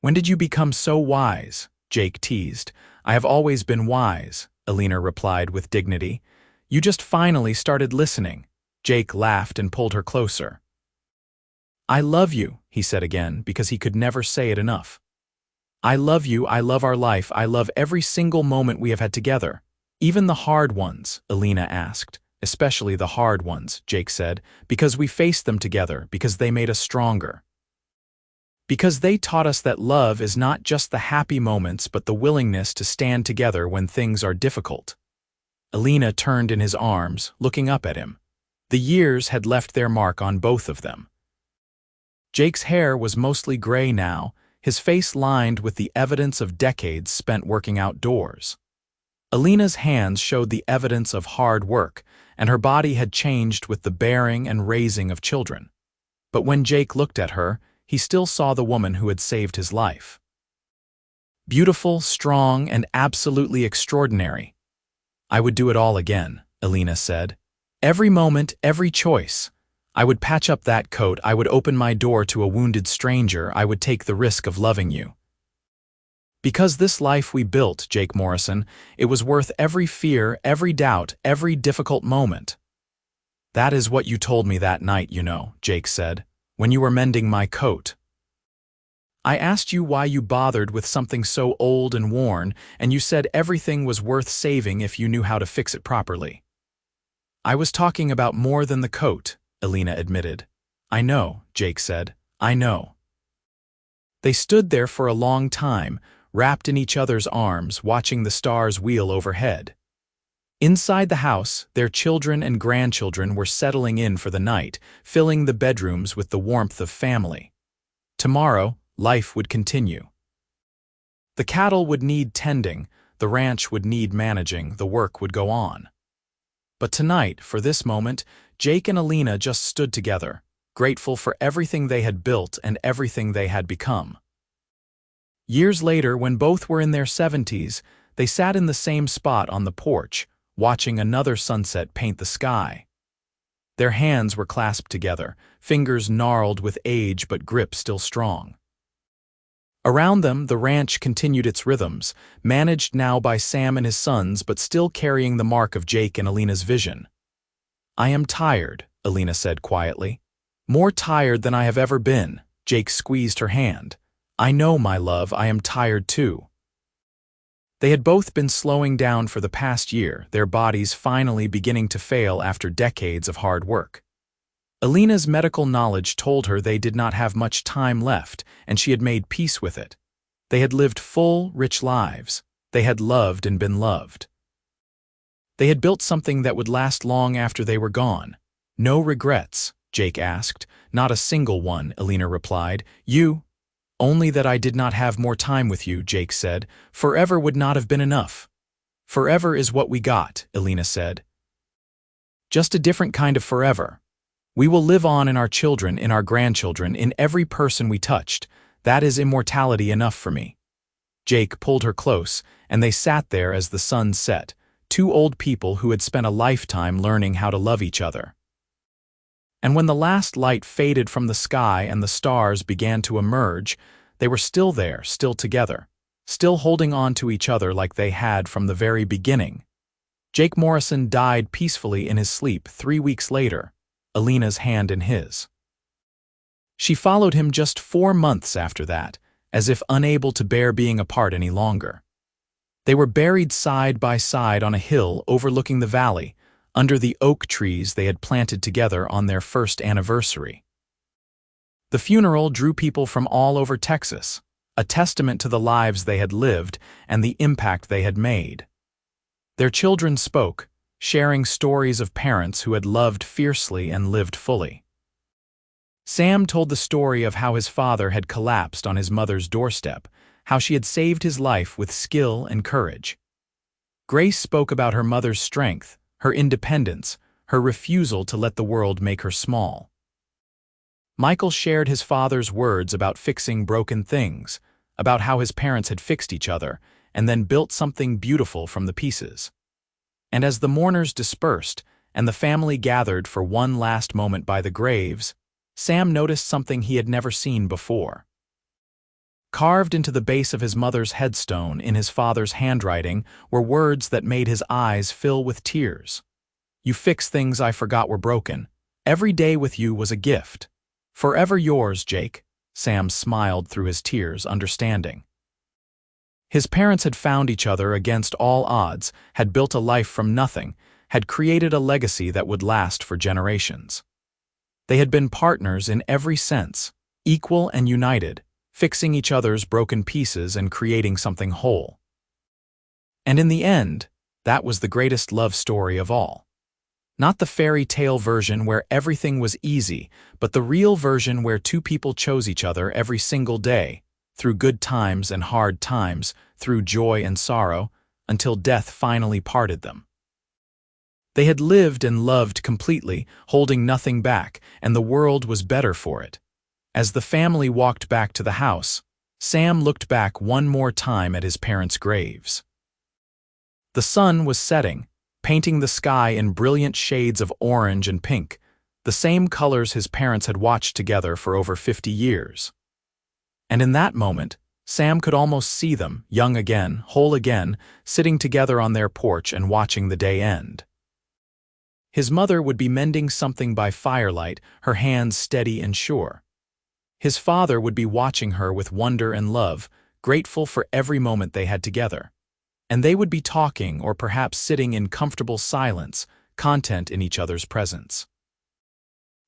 Speaker 1: When did you become so wise? Jake teased. I have always been wise, Elena replied with dignity. You just finally started listening. Jake laughed and pulled her closer. I love you, he said again, because he could never say it enough. I love you, I love our life, I love every single moment we have had together. Even the hard ones, Elena asked. Especially the hard ones, Jake said, because we faced them together, because they made us stronger. Because they taught us that love is not just the happy moments but the willingness to stand together when things are difficult. Elena turned in his arms, looking up at him. The years had left their mark on both of them. Jake's hair was mostly gray now, his face lined with the evidence of decades spent working outdoors. Elena's hands showed the evidence of hard work, and her body had changed with the bearing and raising of children. But when Jake looked at her, he still saw the woman who had saved his life. Beautiful, strong, and absolutely extraordinary. I would do it all again, Elena said. Every moment, every choice. I would patch up that coat, I would open my door to a wounded stranger, I would take the risk of loving you. Because this life we built, Jake Morrison, it was worth every fear, every doubt, every difficult moment. That is what you told me that night, you know, Jake said, when you were mending my coat. I asked you why you bothered with something so old and worn, and you said everything was worth saving if you knew how to fix it properly. I was talking about more than the coat, Elena admitted. I know, Jake said, I know. They stood there for a long time, wrapped in each other's arms, watching the stars wheel overhead. Inside the house, their children and grandchildren were settling in for the night, filling the bedrooms with the warmth of family. Tomorrow, life would continue. The cattle would need tending, the ranch would need managing, the work would go on. But tonight, for this moment, Jake and Elena just stood together, grateful for everything they had built and everything they had become. Years later, when both were in their 70s, they sat in the same spot on the porch, watching another sunset paint the sky. Their hands were clasped together, fingers gnarled with age but grip still strong. Around them, the ranch continued its rhythms, managed now by Sam and his sons but still carrying the mark of Jake and Elena's vision. I am tired, Elena said quietly. More tired than I have ever been. Jake squeezed her hand. I know, my love, I am tired too. They had both been slowing down for the past year, their bodies finally beginning to fail after decades of hard work. Elena's medical knowledge told her they did not have much time left, and she had made peace with it. They had lived full, rich lives. They had loved and been loved. They had built something that would last long after they were gone. No regrets, Jake asked. Not a single one, Elena replied. You? Only that I did not have more time with you, Jake said. Forever would not have been enough. Forever is what we got, Elena said. Just a different kind of forever. We will live on in our children, in our grandchildren, in every person we touched. That is immortality enough for me. Jake pulled her close, and they sat there as the sun set, two old people who had spent a lifetime learning how to love each other. And when the last light faded from the sky and the stars began to emerge, they were still there, still together, still holding on to each other like they had from the very beginning. Jake Morrison died peacefully in his sleep 3 weeks later, Elena's hand in his. She followed him just 4 months after that, as if unable to bear being apart any longer. They were buried side by side on a hill overlooking the valley, under the oak trees they had planted together on their first anniversary. The funeral drew people from all over Texas, a testament to the lives they had lived and the impact they had made. Their children spoke, sharing stories of parents who had loved fiercely and lived fully. Sam told the story of how his father had collapsed on his mother's doorstep, how she had saved his life with skill and courage. Grace spoke about her mother's strength, her independence, her refusal to let the world make her small. Michael shared his father's words about fixing broken things, about how his parents had fixed each other, and then built something beautiful from the pieces. And as the mourners dispersed, and the family gathered for one last moment by the graves, Sam noticed something he had never seen before. Carved into the base of his mother's headstone in his father's handwriting were words that made his eyes fill with tears. "You fix things I forgot were broken. Every day with you was a gift. Forever yours, Jake." Sam smiled through his tears, understanding. His parents had found each other against all odds, had built a life from nothing, had created a legacy that would last for generations. They had been partners in every sense, equal and united, fixing each other's broken pieces and creating something whole. And in the end, that was the greatest love story of all. Not the fairy tale version where everything was easy, but the real version where two people chose each other every single day, through good times and hard times, through joy and sorrow, until death finally parted them. They had lived and loved completely, holding nothing back, and the world was better for it. As the family walked back to the house, Sam looked back one more time at his parents' graves. The sun was setting, painting the sky in brilliant shades of orange and pink, the same colors his parents had watched together for over 50 years. And in that moment, Sam could almost see them, young again, whole again, sitting together on their porch and watching the day end. His mother would be mending something by firelight, her hands steady and sure. His father would be watching her with wonder and love, grateful for every moment they had together. And they would be talking or perhaps sitting in comfortable silence, content in each other's presence.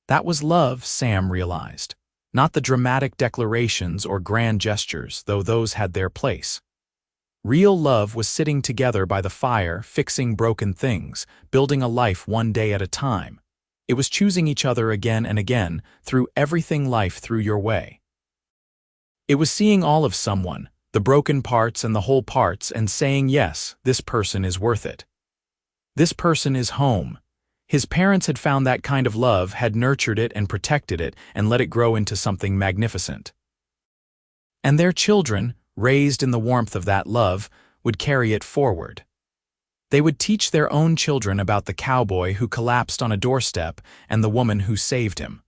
Speaker 1: That was love, Sam realized. Not the dramatic declarations or grand gestures, though those had their place. Real love was sitting together by the fire, fixing broken things, building a life one day at a time. It was choosing each other again and again, through everything life threw your way. It was seeing all of someone, the broken parts and the whole parts, and saying, yes, this person is worth it. This person is home. His parents had found that kind of love, had nurtured it and protected it, and let it grow into something magnificent. And their children, raised in the warmth of that love, would carry it forward. They would teach their own children about the cowboy who collapsed on a doorstep and the woman who saved him.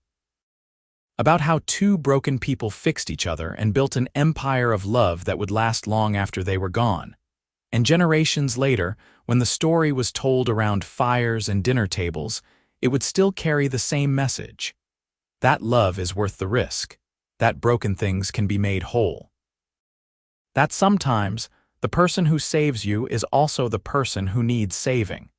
Speaker 1: About how two broken people fixed each other and built an empire of love that would last long after they were gone. And generations later, when the story was told around fires and dinner tables, it would still carry the same message. That love is worth the risk. That broken things can be made whole. That sometimes, the person who saves you is also the person who needs saving.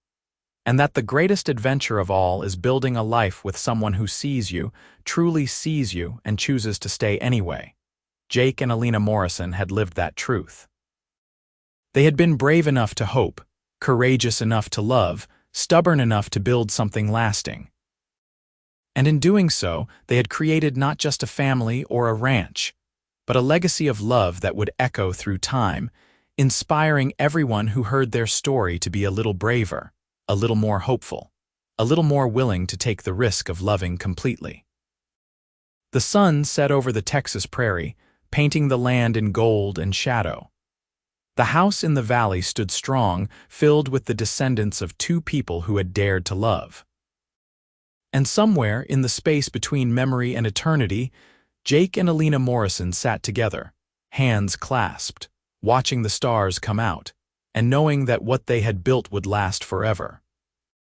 Speaker 1: And that the greatest adventure of all is building a life with someone who sees you, truly sees you, and chooses to stay anyway. Jake and Elena Morrison had lived that truth. They had been brave enough to hope, courageous enough to love, stubborn enough to build something lasting. And in doing so, they had created not just a family or a ranch, but a legacy of love that would echo through time, inspiring everyone who heard their story to be a little braver, a little more hopeful, a little more willing to take the risk of loving completely. The sun set over the Texas prairie, painting the land in gold and shadow. The house in the valley stood strong, filled with the descendants of two people who had dared to love. And somewhere in the space between memory and eternity, Jake and Elena Morrison sat together, hands clasped, watching the stars come out, and knowing that what they had built would last forever.